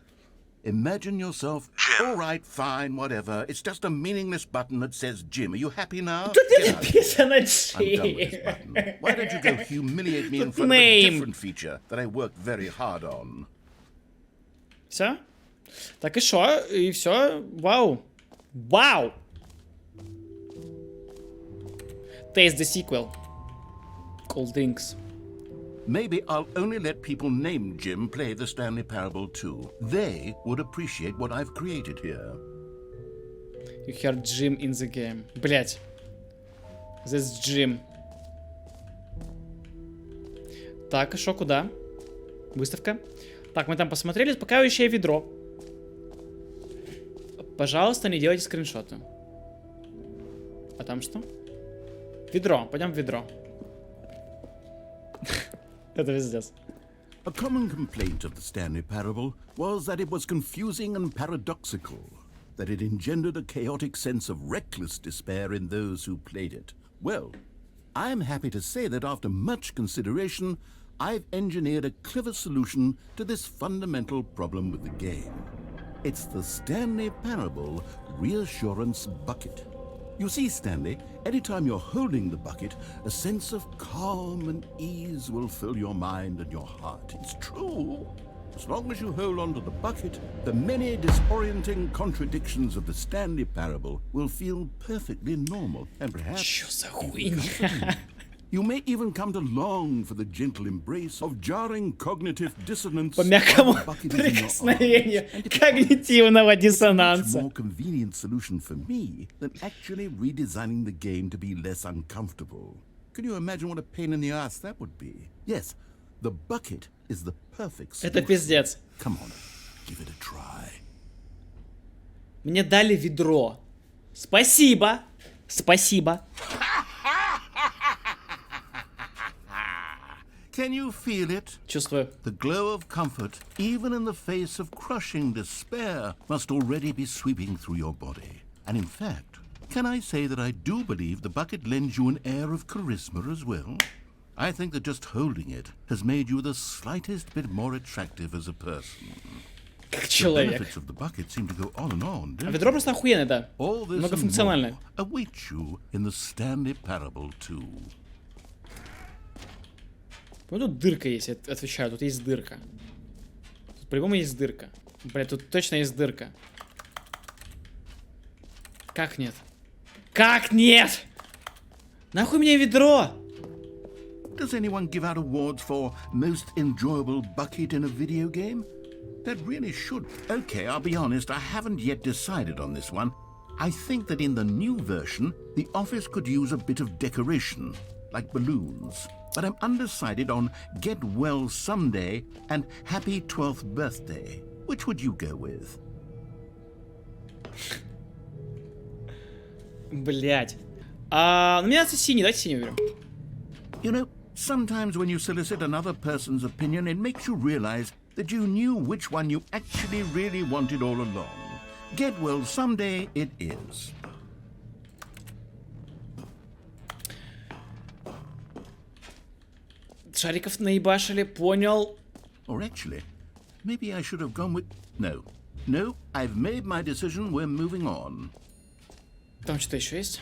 Imagine yourself... Jim. All right, fine, whatever. It's just a meaningless button that says Jim. Are you happy now? Тут не Get out. написано I'm done with this Jim. button. Why don't you go humiliate me in Тут front of a name. different feature that I worked very hard on? Все? Так и шо? И все? Вау. Вау! Taste the sequel. Cold drinks. Maybe I'll only let people named Jim play the Stanley Parable 2. They would appreciate what I've created here. You heard Jim in the game. Блять. This Jim. Так, и шо, куда? Выставка. Так, мы там посмотрели. Успокаивающее ведро. Пожалуйста, не делайте скриншоты. А там что? Ведро. Пойдем в ведро. Это пиздец. A common complaint of the Stanley Parable was that it was confusing and paradoxical, that it engendered a chaotic sense of reckless despair in those who played it. Well, I'm happy to say that after much consideration, I've engineered a clever solution to this fundamental problem with the game. It's the Stanley Parable Reassurance Bucket. You see, Stanley, anytime you're holding the bucket, a sense of calm and ease will fill your mind and your heart. It's true. As long as you hold on to the bucket, the many disorienting contradictions of the Stanley Parable will feel perfectly normal and perhaps Чё за even хуйня? comforting. You may even come to long for the gentle embrace of jarring cognitive dissonance. По мягкому while the bucket is in your прикосновению arms. And to когнитивного much диссонанса. more convenient solution for me than actually redesigning the game to be less uncomfortable. Can you imagine what a pain in the ass that would be? Yes, The bucket is the perfect Это solution. пиздец. Come on, give it a try. Мне дали ведро. Спасибо. Спасибо. Can you feel it? Чувствую. The glow of comfort, even in the face of crushing despair, must already be sweeping through your body. And in fact, can I say that I do believe the bucket lends you an air of charisma as well? I think that just holding it has made you the slightest bit more attractive as a person. Как The человек. benefits of the bucket seem to go on and on, А don't ведро they? просто охуенное, да. All this and Многофункциональное. more awaits you in the Stanley Parable 2. Ну тут дырка есть, я отвечаю, тут есть дырка. Тут по-любому есть дырка. Бля, тут точно есть дырка. Как нет? Как нет? Нахуй мне ведро? Does anyone give out awards for most enjoyable bucket in a video game? That really should. Okay, I'll be honest, I haven't yet decided on this one. I think that in the new version, the office could use a bit of decoration, like balloons. But I'm undecided on Get Well Someday and Happy 12th Birthday. Which would you go with? Блять. Ну, мне нравится синий, давайте синий выберем. You know, sometimes when you solicit another person's opinion, it makes you realize that you knew which one you actually really wanted all along. Get Well Someday it is. Шариков наебашили, понял. Or actually, maybe I should have gone with... No. No, I've made my decision, we're moving on. Там что-то еще есть?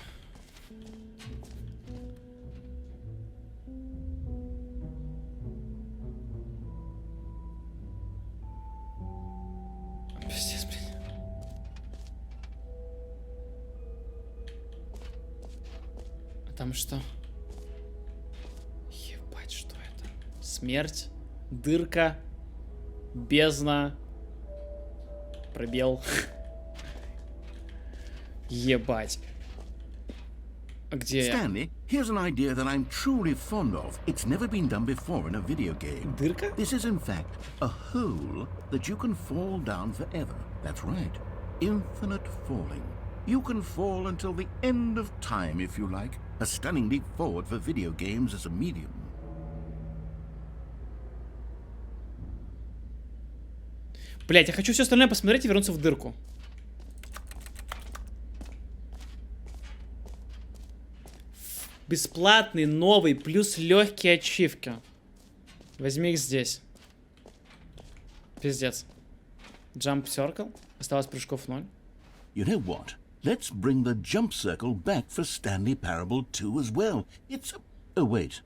Пиздец, блин. А там что? Ебать, что это? Смерть, дырка, бездна, пробел. Ебать. А где я? Stanley, here's an idea that I'm truly fond of. It's never been done before in a video game. Дырка? This is, in fact, a hole that you can fall down forever. That's right. Infinite falling. You can fall until the end of time, if you like. A stunning leap forward for video games as a medium. Блять, я хочу все остальное посмотреть и вернуться в дырку. Бесплатный, новый, плюс легкие ачивки. Возьми их здесь. Пиздец. Jump Circle. Осталось прыжков 0. You know what? Let's bring the jump circle back for Stanley Parable 2 as well. It's a... Oh, wait.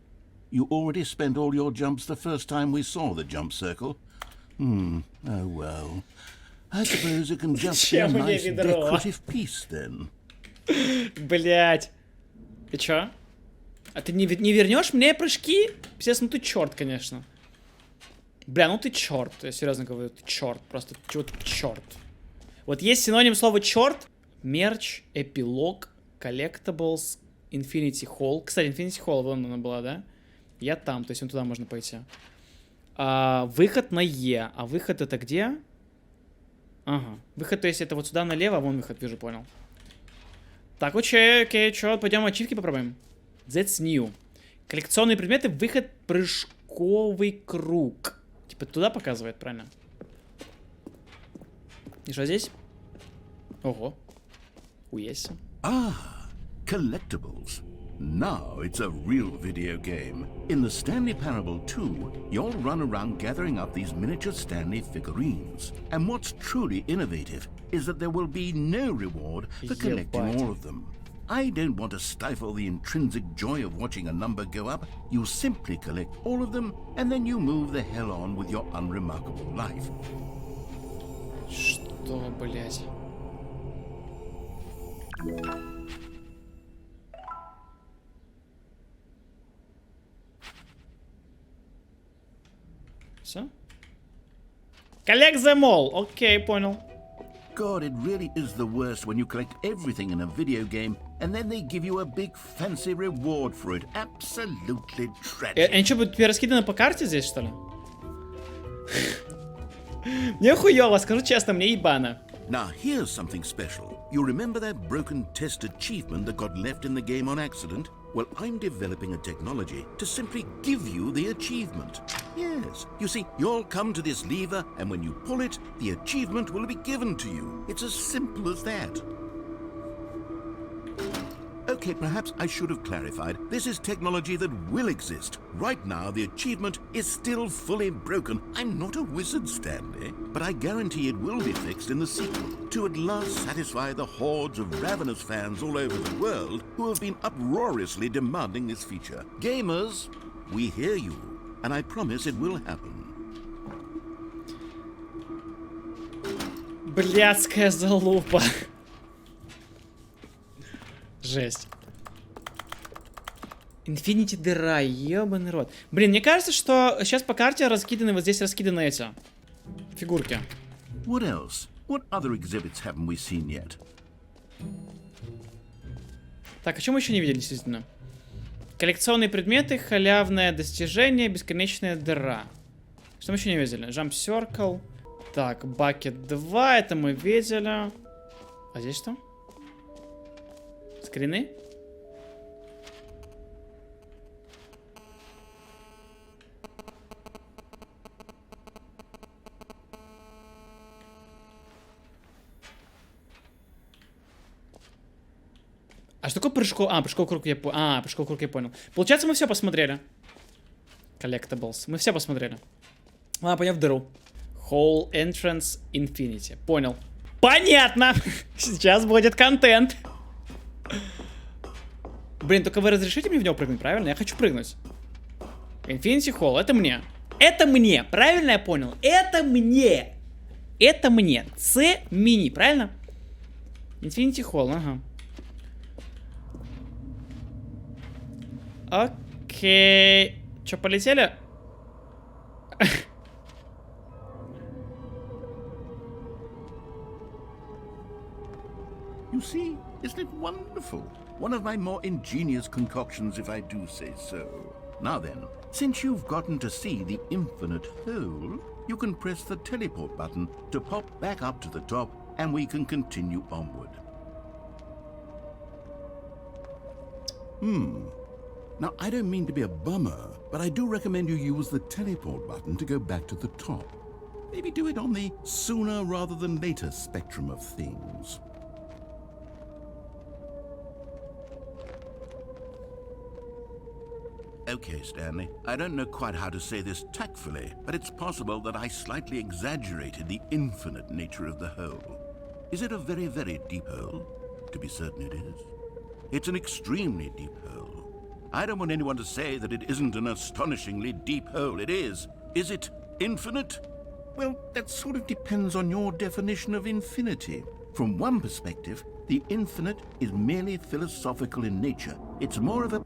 You already spent all your jumps the first time we saw the jump circle. Oh, well. I suppose it can just be a Зачем мне nice ведро? decorative piece, then. Блять. Ты чё? А ты не вернешь мне прыжки? Пиздец, ну ты черт, конечно. Бля, ну ты черт. Я серьезно говорю, ты черт. Просто вот черт. Вот есть синоним слова черт. Мерч, эпилог, коллектаблс, Infinity Hall. Кстати, Infinity Hall, вон она была, да? Я там, то есть туда можно пойти. Выход на Е. А выход это где? Ага. Выход, то есть это вот сюда налево, а вон выход, вижу, понял. Так, окей, чё, пойдем ачивки попробуем. That's new. Коллекционные предметы, выход, прыжковый круг. Типа туда показывает, правильно? И что здесь? Ого. Уесть. Collectibles. Now it's a real video game. In the Stanley Parable 2, you'll run around gathering up these miniature Stanley figurines. And what's truly innovative is that there will be no reward for collecting all of them. I don't want to stifle the intrinsic joy of watching a number go up. You simply collect all of them, and then you move the hell on with your unremarkable life. Что, блять? Все? Collect them all. Окей, понял. God, it really is the worst when you collect everything in a video game and then they give you a big fancy reward for it. Absolutely tragic. Они что, будут теперь раскиданы по карте здесь, что ли? Мне хуёво, скажу честно, мне ебано. Now, here's something special. You remember that broken test achievement that got left in the game on accident? Well, I'm developing a technology to simply give you the achievement. Yes, you see, you'll come to this lever, and when you pull it, the achievement will be given to you. It's as simple as that. Okay, perhaps I should have clarified. This is technology that will exist. Right now, the achievement is still fully broken. I'm not a wizard, Stanley, but I guarantee it will be fixed in the sequel to at last satisfy the hordes of ravenous fans all over the world who have been uproariously demanding this feature. Gamers, we hear you, and I promise it will happen. Блядская залупа. Жесть. Инфинити дыра, ебаный рот. Блин, мне кажется, что сейчас по карте раскиданы, вот здесь раскиданы эти фигурки. What else? What other exhibits haven't we seen yet? Так, а что мы еще не видели, действительно? Коллекционные предметы, халявное достижение, бесконечная дыра. Что мы еще не видели? Jump Circle. Так, Bucket 2, это мы видели. А здесь что? Скрины? А что такое прыжков? Прыжков круг я понял. Прыжков круг я понял. Получается, мы все посмотрели. Collectibles. Мы все посмотрели. Пойдем в дыру. Hole Entrance Infinity. Понял. Понятно! Сейчас будет контент. Блин, только вы разрешите мне в него прыгнуть, правильно? Я хочу прыгнуть. Infinity Hall, это мне. Это мне, правильно я понял? Это мне. Это мне. C-мини, правильно? Infinity Hall, ага. Окей. Че, полетели? You see, isn't it wonderful? One of my more ingenious concoctions, if I do say so. Now then, since you've gotten to see the infinite hole, you can press the teleport button to pop back up to the top, and we can continue onward. Now, I don't mean to be a bummer, but I do recommend you use the teleport button to go back to the top. Maybe do it on the sooner rather than later spectrum of things. Okay, Stanley, I don't know quite how to say this tactfully, but it's possible that I slightly exaggerated the infinite nature of the hole. Is it a very, very deep hole? To be certain it is. It's an extremely deep hole. I don't want anyone to say that it isn't an astonishingly deep hole. It is. Is it infinite? Well, that sort of depends on your definition of infinity. From one perspective, the infinite is merely philosophical in nature. It's more of a...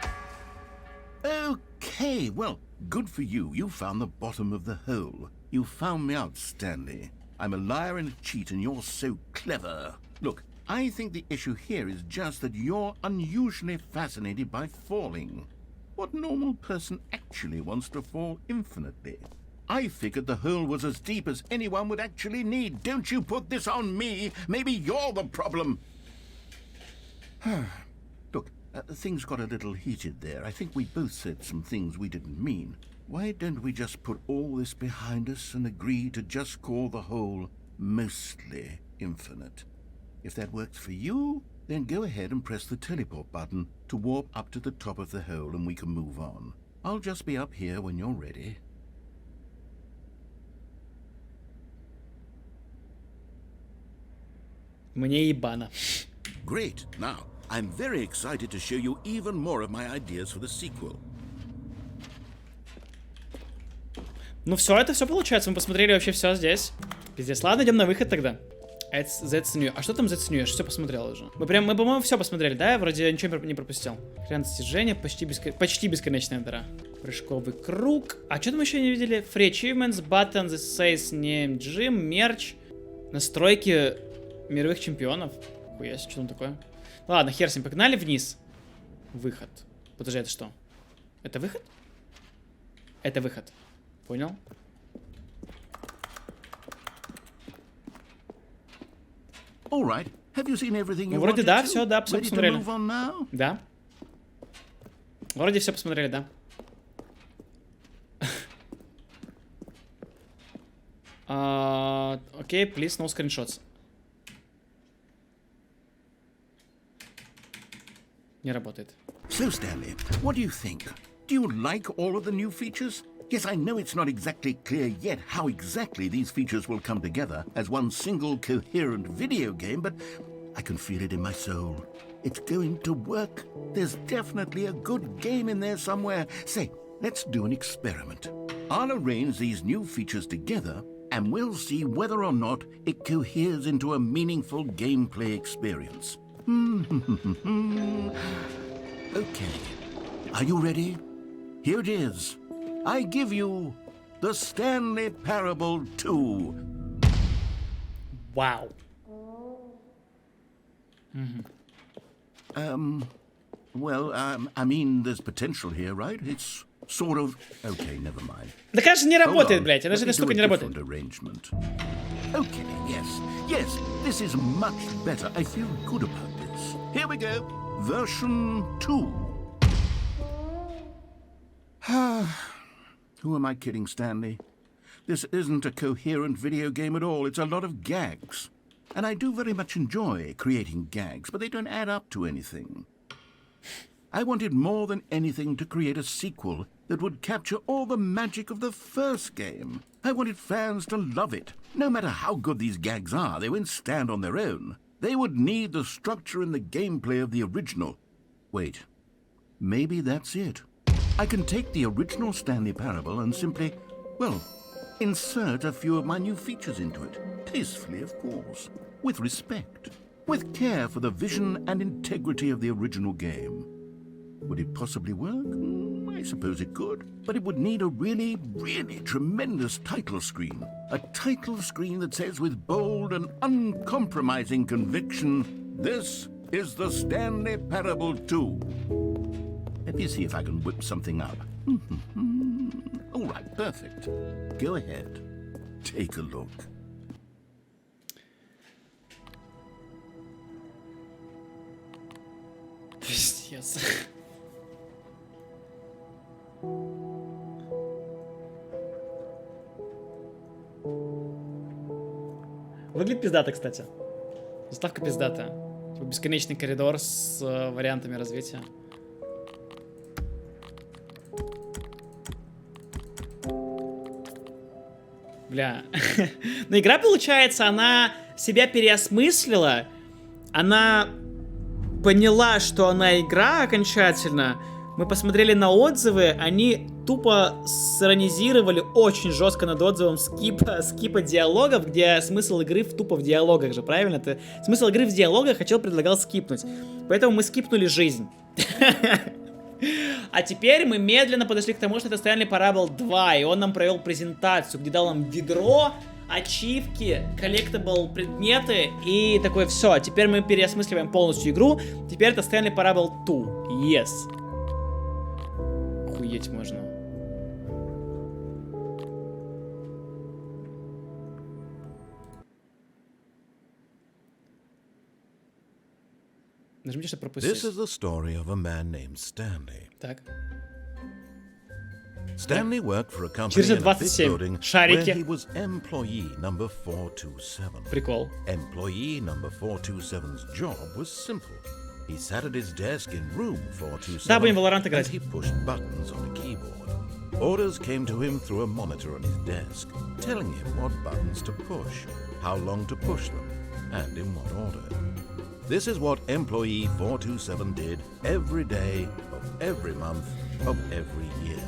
Okay, well, good for you. You found the bottom of the hole. You found me out, Stanley. I'm a liar and a cheat, and you're so clever. Look, I think the issue here is just that you're unusually fascinated by falling. What normal person actually wants to fall infinitely? I figured the hole was as deep as anyone would actually need. Don't you put this on me. Maybe you're the problem. Look, things got a little heated there. I think we both said some things we didn't mean. Why don't we just put all this behind us and agree to just call the hole mostly infinite? If that works for you, then go ahead and press the teleport button to warp up to the top of the hole and we can move on. I'll just be up here when you're ready. Мне ебано. Great. Now, I'm very excited to show you even more of my ideas for the sequel. Ну все, это все получается. Мы посмотрели вообще все здесь. Пиздец. Ладно, идем на выход тогда. Зацени. А что там заценю? Я же все посмотрел уже. Мы, по-моему, все посмотрели, да? Я вроде ничего не пропустил. Экран достижения, почти бесконечная дыра. Прыжковый круг. А что там еще не видели? Free achievements, button, this says name, gym, мерч. Настройки Мировых чемпионов? Хуя себе, что там такое? Ладно, хер с ним, погнали вниз. Выход. Подожди, это что? Это выход? Это выход. Понял? All right. Have you seen everything you Ну, вроде wanted да, to? все, да, все Ready to посмотрели. move on now? Да. Вроде все посмотрели, да. Окей, please, no screenshots. Не работает. So, Stanley, what do you think? Do you like all of the new features? Yes, I know it's not exactly clear yet how exactly these features will come together as one single coherent video game, but I can feel it in my soul. It's going to work. There's definitely a good game in there somewhere. Say, let's do an experiment. I'll arrange these new features together, and we'll see whether or not it coheres into a meaningful gameplay experience. Okay. Are you ready? Here it is. I give you the Stanley Parable 2. Вау. I mean, there's potential here, right? It's sort of... Okay, never mind. Да, конечно, не Hold работает, on. блядь. Она же Let эта me do штука a не работает. different arrangement. Okay, yes, this is much better. I feel good about this. Here we go. Version 2. Who am I kidding, Stanley? This isn't a coherent video game at all. It's a lot of gags. And I do very much enjoy creating gags, but they don't add up to anything. I wanted more than anything to create a sequel that would capture all the magic of the first game. I wanted fans to love it. No matter how good these gags are, they won't stand on their own. They would need the structure and the gameplay of the original. Wait, maybe that's it. I can take the original Stanley Parable and simply, well, insert a few of my new features into it. Tastefully, of course. With respect. With care for the vision and integrity of the original game. Would it possibly work? I suppose it could. But it would need a really, really tremendous title screen. A title screen that says with bold and uncompromising conviction, "This is the Stanley Parable 2. Let me see if I can whip something up. All right, perfect. Go ahead. Take a look. Пиздец. Выглядит пиздато, кстати. Заставка пиздата. Типа бесконечный коридор с вариантами развития. Бля. Но игра, получается, она себя переосмыслила. Она поняла, что она игра окончательно. Мы посмотрели на отзывы, они тупо сиронизировали очень жестко над отзывом скипа диалогов, где смысл игры тупо в диалогах же, правильно? Смысл игры в диалогах предлагал скипнуть. Поэтому мы скипнули жизнь. А теперь мы медленно подошли к тому, что это Stanley Parable 2, и он нам провел презентацию, где дал нам ведро, ачивки, коллектабл предметы, и такое все. Теперь мы переосмысливаем полностью игру. Теперь это Stanley Parable 2. Yes. Охуеть можно. Нажмите, чтобы пропустить. This is the story of a man named Stanley. Так. Stanley worked for a company in a big 427. building where Шарики. he was employee number 427. Прикол. Employee number 427's job was simple. He sat at his desk in room 427 Да, будем Valorant and играть. he pushed buttons on a keyboard. Orders came to him through a monitor on his desk, telling him what buttons to push, how long to push them, and in what order. This is what employee 427 did every day of every month of every year.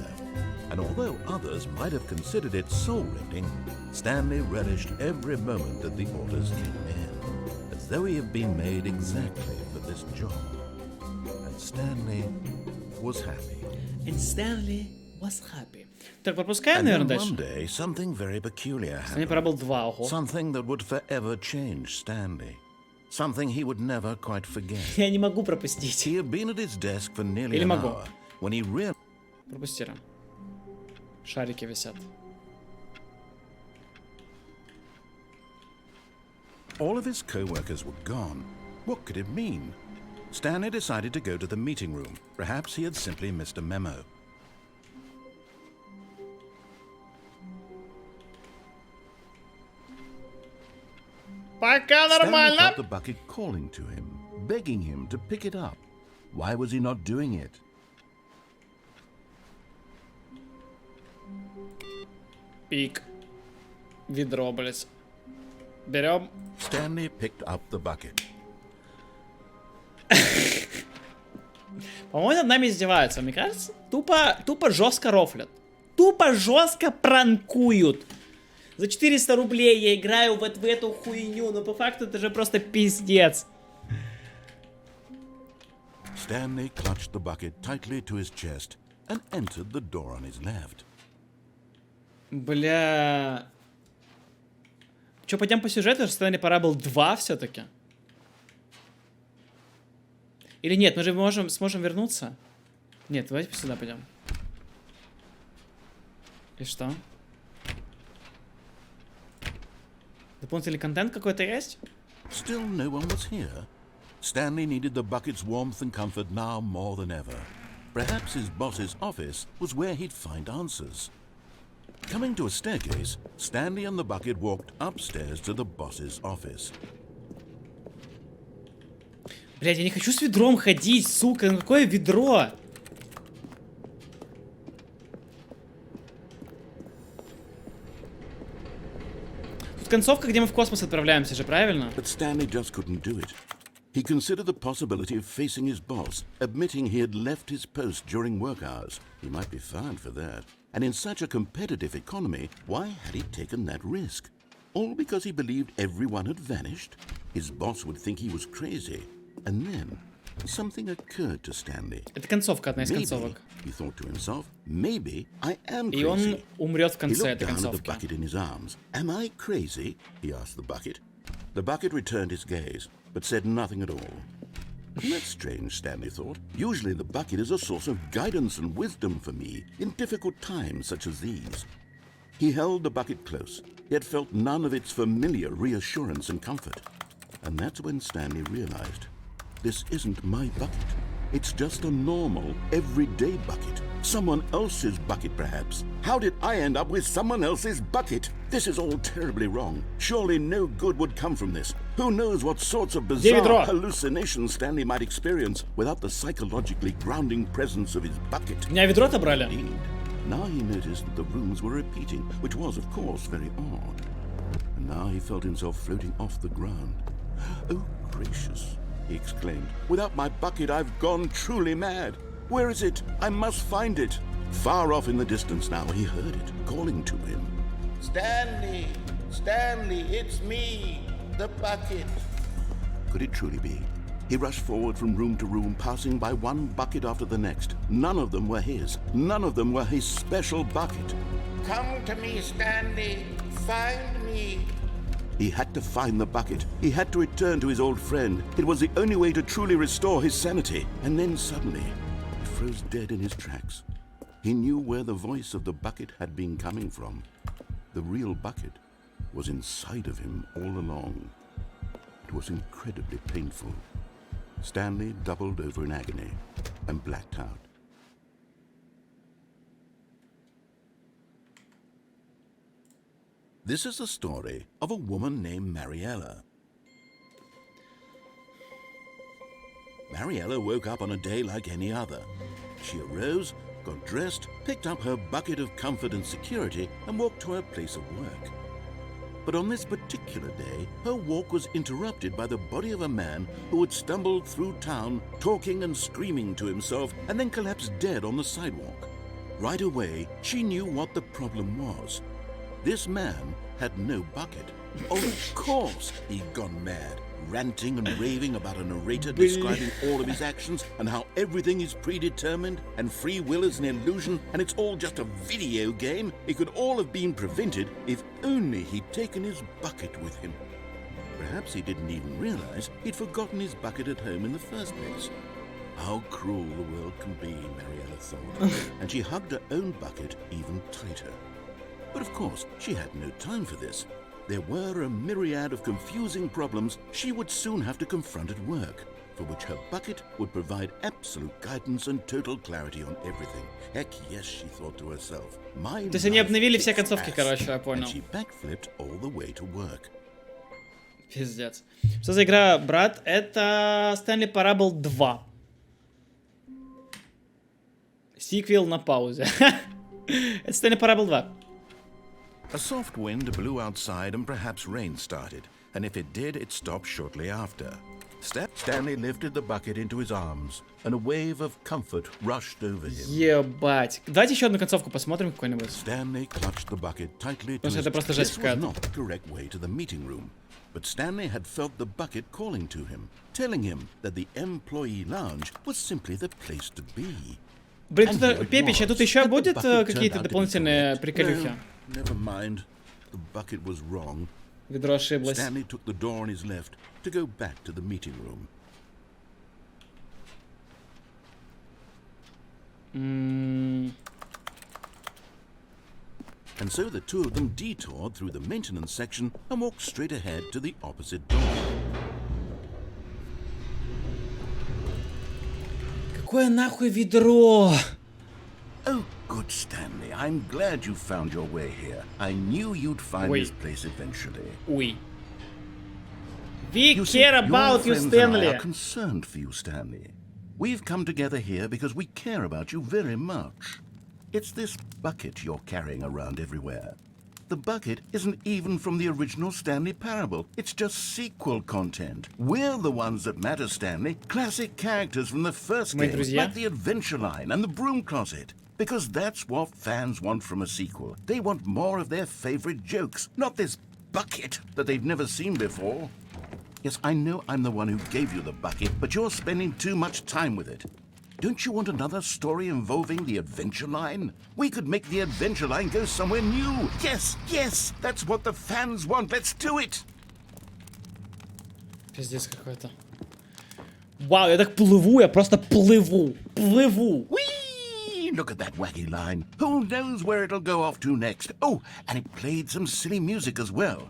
And although others might have considered it soul-rending, Stanley relished every moment that the orders came in, as though he had been made exactly for this job. And Stanley was happy. And Stanley was happy. Так, пропускаем, And наверное, then дальше. one day, something very peculiar Stanley happened. Parable 2, ого. Something that would forever change Stanley. something he would never quite forget. Я не могу пропустить. He had been at his desk for nearly Или an могу. hour when he realized Пропустили. Шарики висят. all of his co-workers were gone. What could it mean? Stanley decided to go to the meeting room. Perhaps he had simply missed a memo. Пока Stanley нормально. felt the bucket calling to him, begging him to pick it up. Why was he not doing it? Пик. Ведро, блядь. Берем. Stanley picked up the bucket. По-моему, над нами издеваются. Мне кажется, тупо жестко рофлят. Тупо жестко пранкуют. За 400 рублей я играю в эту хуйню, но по факту это же просто пиздец. Stanley clutched the bucket tightly to his chest and entered the door on his left. Бля. Че, пойдем по сюжету, что Стэнли Парабл 2 все-таки? Или нет, мы же сможем вернуться? Нет, давайте сюда пойдем. И что? Дополнительный контент какой-то есть? Still no one was here. Stanley needed the bucket's warmth and comfort now more than ever. Perhaps his boss's office was where he'd find answers. Coming to a staircase, Stanley and the bucket walked upstairs to the boss's office. Блядь, я не хочу с ведром ходить, сука, ну какое ведро? Тут концовка, где мы в космос отправляемся же, правильно? But Stanley just couldn't do it. He considered the possibility of facing his boss, admitting he had left his post during work hours. He might be fired for that. And in such a competitive economy, why had he taken that risk? All because he believed everyone had vanished? His boss would think he was crazy. And then something occurred to Stanley. Это концовка, одна из Maybe, концовок. he thought to himself, maybe I am И он crazy. умрет в He конце looked этой down at the концовки. bucket in his arms. Am I crazy? He asked the bucket. The bucket returned his gaze, but said nothing at all. That's strange, Stanley thought. Usually the bucket is a source of guidance and wisdom for me in difficult times such as these. He held the bucket close, yet felt none of its familiar reassurance and comfort. And that's when Stanley realized, this isn't my bucket. It's just a normal, everyday bucket. Someone else's bucket, perhaps. How did I end up with someone else's bucket? This is all terribly wrong. Surely no good would come from this. Who knows what sorts of bizarre hallucinations Stanley might experience without the psychologically grounding presence of his bucket. Меня ведро отобрали. Indeed. Now he noticed that the rooms were repeating, which was, of course, very odd. And now he felt himself floating off the ground. Oh, gracious, he exclaimed. Without my bucket, I've gone truly mad. Where is it? I must find it. Far off in the distance now, he heard it, calling to him. Stanley! Stanley, it's me, the bucket. Could it truly be? He rushed forward from room to room, passing by one bucket after the next. None of them were his. None of them were his special bucket. Come to me, Stanley. Find me. He had to find the bucket. He had to return to his old friend. It was the only way to truly restore his sanity. And then suddenly, he froze dead in his tracks. He knew where the voice of the bucket had been coming from. The real bucket was inside of him all along. It was incredibly painful. Stanley doubled over in agony and blacked out. This is the story of a woman named Mariella. Mariella woke up on a day like any other. She arose, got dressed, picked up her bucket of comfort and security, and walked to her place of work. But on this particular day, her walk was interrupted by the body of a man who had stumbled through town, talking and screaming to himself, and then collapsed dead on the sidewalk. Right away, she knew what the problem was. This man had no bucket. Of course he'd gone mad, ranting and raving about a narrator describing all of his actions and how everything is predetermined and free will is an illusion and it's all just a video game. It could all have been prevented if only he'd taken his bucket with him. Perhaps he didn't even realize he'd forgotten his bucket at home in the first place. How cruel the world can be, Mariella thought, and she hugged her own bucket even tighter. But of course, she had no time for this. There were a myriad of confusing problems she would soon have to confront at work, for which her bucket would provide absolute guidance and total clarity on everything. Heck yes, she thought to herself. My То есть они обновили все life концовки, kicks короче, я ass. понял. And she backflipped all the way to work. Пиздец. Что за игра, брат? Это Stanley Parable 2. Сиквел на паузе. Это Stanley Parable 2. A soft wind blew outside and perhaps rain started, and if it did, it stopped shortly after. Stanley lifted the bucket into his arms, and a wave of comfort rushed over him. Ебать. Давайте еще одну концовку посмотрим какой-нибудь. Stanley clutched the bucket tightly to Потому что his... это просто жесть This was какая-то. not the correct way to the meeting room, but Stanley had felt the bucket calling to him, telling him that the employee lounge was simply the place to be. Блин, тут, Пепич, а тут еще будет какие-то дополнительные приколюхи? Never mind. The bucket was wrong. Ведро ошиблось. Stanley took the door on his left to go back to the meeting room. And so the two of them detoured through the maintenance section and walked straight ahead to the opposite door. Какое нахуй ведро? Oh, good Stanley, I'm glad you found your way here. I knew you'd find Wait. this place eventually. Ой. We You see, care your about you, friends and I Stanley. are concerned for you, Stanley. We've come together here because we care about you very much. It's this bucket you're carrying around everywhere. The bucket isn't even from the original Stanley Parable. It's just sequel content. We're the ones that matter, Stanley. Classic characters from the first Мои game, друзья. like the Adventure Line and the Broom Closet. Because that's what fans want from a sequel. They want more of their favorite jokes, not this bucket that they've never seen before. Yes, I know I'm the one who gave you the bucket, but you're spending too much time with it. Don't you want another story involving the Adventure Line? We could make the Adventure Line go somewhere new. Yes, yes, that's what the fans want. Let's do it. Пиздец какой-то. Вау, я так плыву, я просто плыву. Плыву. Whee! Look at that wacky line. Who knows where it'll go off to next? Oh, and it played some silly music as well.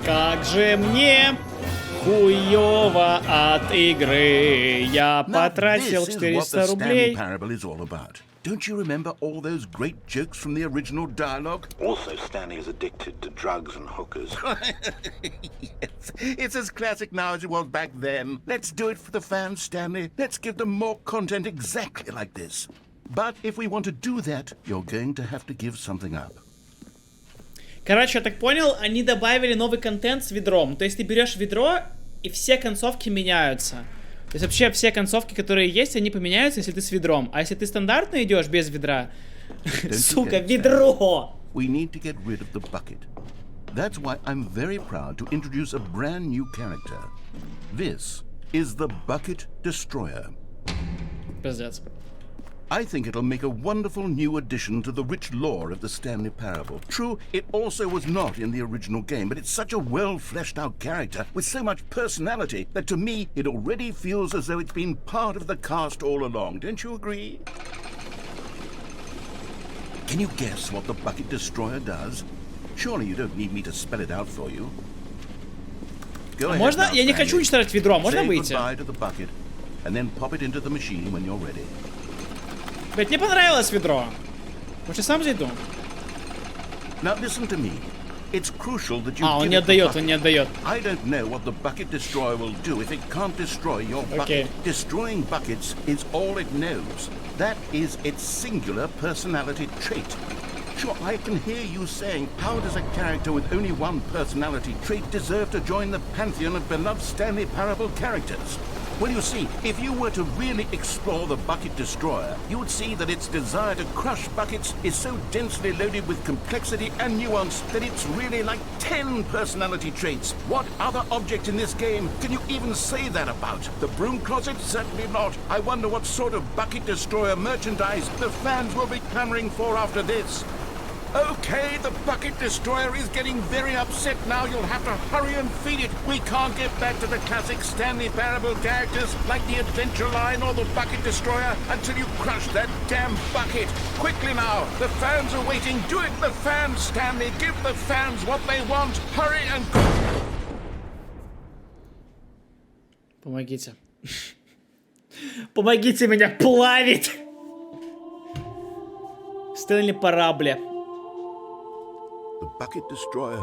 Как же мне хуёво от игры. Я Now, потратил this is what 400 the Stanley рублей. Parable is all about. Don't you remember all those great jokes from the original dialogue? Also, Stanley is addicted to drugs and hookers. Yes, it's as classic now as it was back then. Let's do it for the fans, Stanley. Let's give them more content exactly like this. But if we want to do that, you're going to have to give something up. Короче, я так понял, они добавили новый контент с ведром. То есть ты берешь ведро, и все концовки меняются. То есть вообще все концовки, которые есть, они поменяются, если ты с ведром. А если ты стандартно идешь без ведра, сука, ведро! We need to get rid of the bucket. That's why I'm very proud to introduce a brand new character. This is the Bucket Destroyer. Пиздец. I think it'll make a wonderful new addition to the rich lore of the Stanley Parable. True, it also was not in the original game, but it's such a well-fleshed-out character with so much personality that to me it already feels as though it's been part of the cast all along. Don't you agree? Can you guess what the Bucket Destroyer does? Surely you don't need me to spell it out for you. Go ahead Можно? now, Я не Stanley. хочу уничтожать ведро. Можно Say выйти? goodbye to the bucket, and then pop it into the machine when you're ready. Блять, мне понравилось ведро. Лучше сам зайду. Now listen to me. It's crucial that you А, он give не it the отдает, bucket. он не отдает. I don't know what the Bucket Destroyer will do if it can't destroy your bucket. Okay. Destroying buckets is all it knows. That is its singular personality trait. Sure, I can hear you saying, how does a character with only one personality trait deserve to join the pantheon of beloved Stanley Parable characters? Well, you see, if you were to really explore the Bucket Destroyer, you would see that its desire to crush buckets is so densely loaded with complexity and nuance that it's really like 10 personality traits. What other object in this game can you even say that about? The Broom Closet? Certainly not. I wonder what sort of Bucket Destroyer merchandise the fans will be clamoring for after this. Okay, the bucket destroyer is getting very upset now. You'll have to hurry and feed it. We can't get back to the classic Stanley Parable characters like the Adventure Line or the bucket destroyer until you crush that damn bucket. Quickly now, the fans are waiting. Do it, the fans, Stanley. Give the fans what they want. Hurry and... Помогите. Помогите, меня плавит! Стенли Парабле. The bucket destroyer,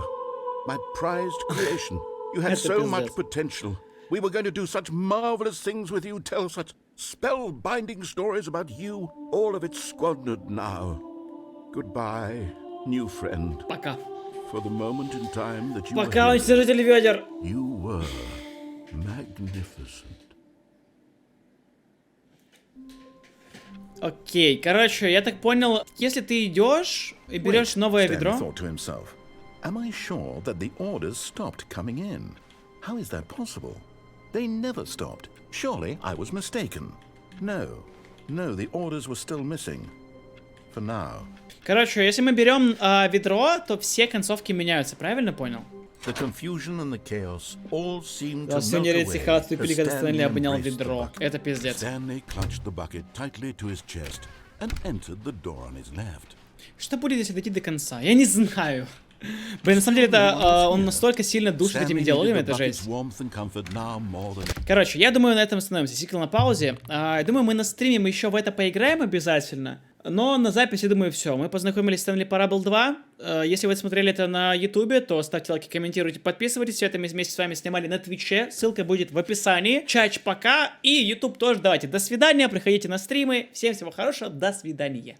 my prized creation. You had so much potential. We were going to do such marvelous things with you, tell such spellbinding stories about you. All of it squandered now. Goodbye, new friend. Пока. For the moment in time that you Пока, were уничтожитель ведер. you were magnificent. Окей, короче, я так понял, если ты идешь и берешь новое Stanley ведро... thought to himself, am I sure that the orders stopped coming in? How is that possible? They never stopped. Surely I was mistaken. No, the orders were still missing. For now. Короче, если мы берем ведро, то все концовки меняются, правильно понял? The confusion and the chaos all seemed to Все melt нервы away отступили, as когда Стэнли Stanley обнял embraced the ведро. bucket. Это пиздец. Stanley clutched the bucket tightly to his chest and entered the door on his left. Что будет, если дойти до конца? Я не знаю. Блин, на самом деле, это он настолько сильно душит этими диалогами, это жесть. Короче, я думаю, на этом остановимся. Сиквел на паузе. Я думаю, мы на стриме мы еще в это поиграем обязательно. Но на записи, думаю, все. Мы познакомились с Stanley Parable 2. Если вы смотрели это на ютубе, то ставьте лайки, комментируйте, подписывайтесь. Все это мы вместе с вами снимали на твиче. Ссылка будет в описании. Чач пока. И ютуб тоже. Давайте, до свидания. Приходите на стримы. Всем всего хорошего. До свидания.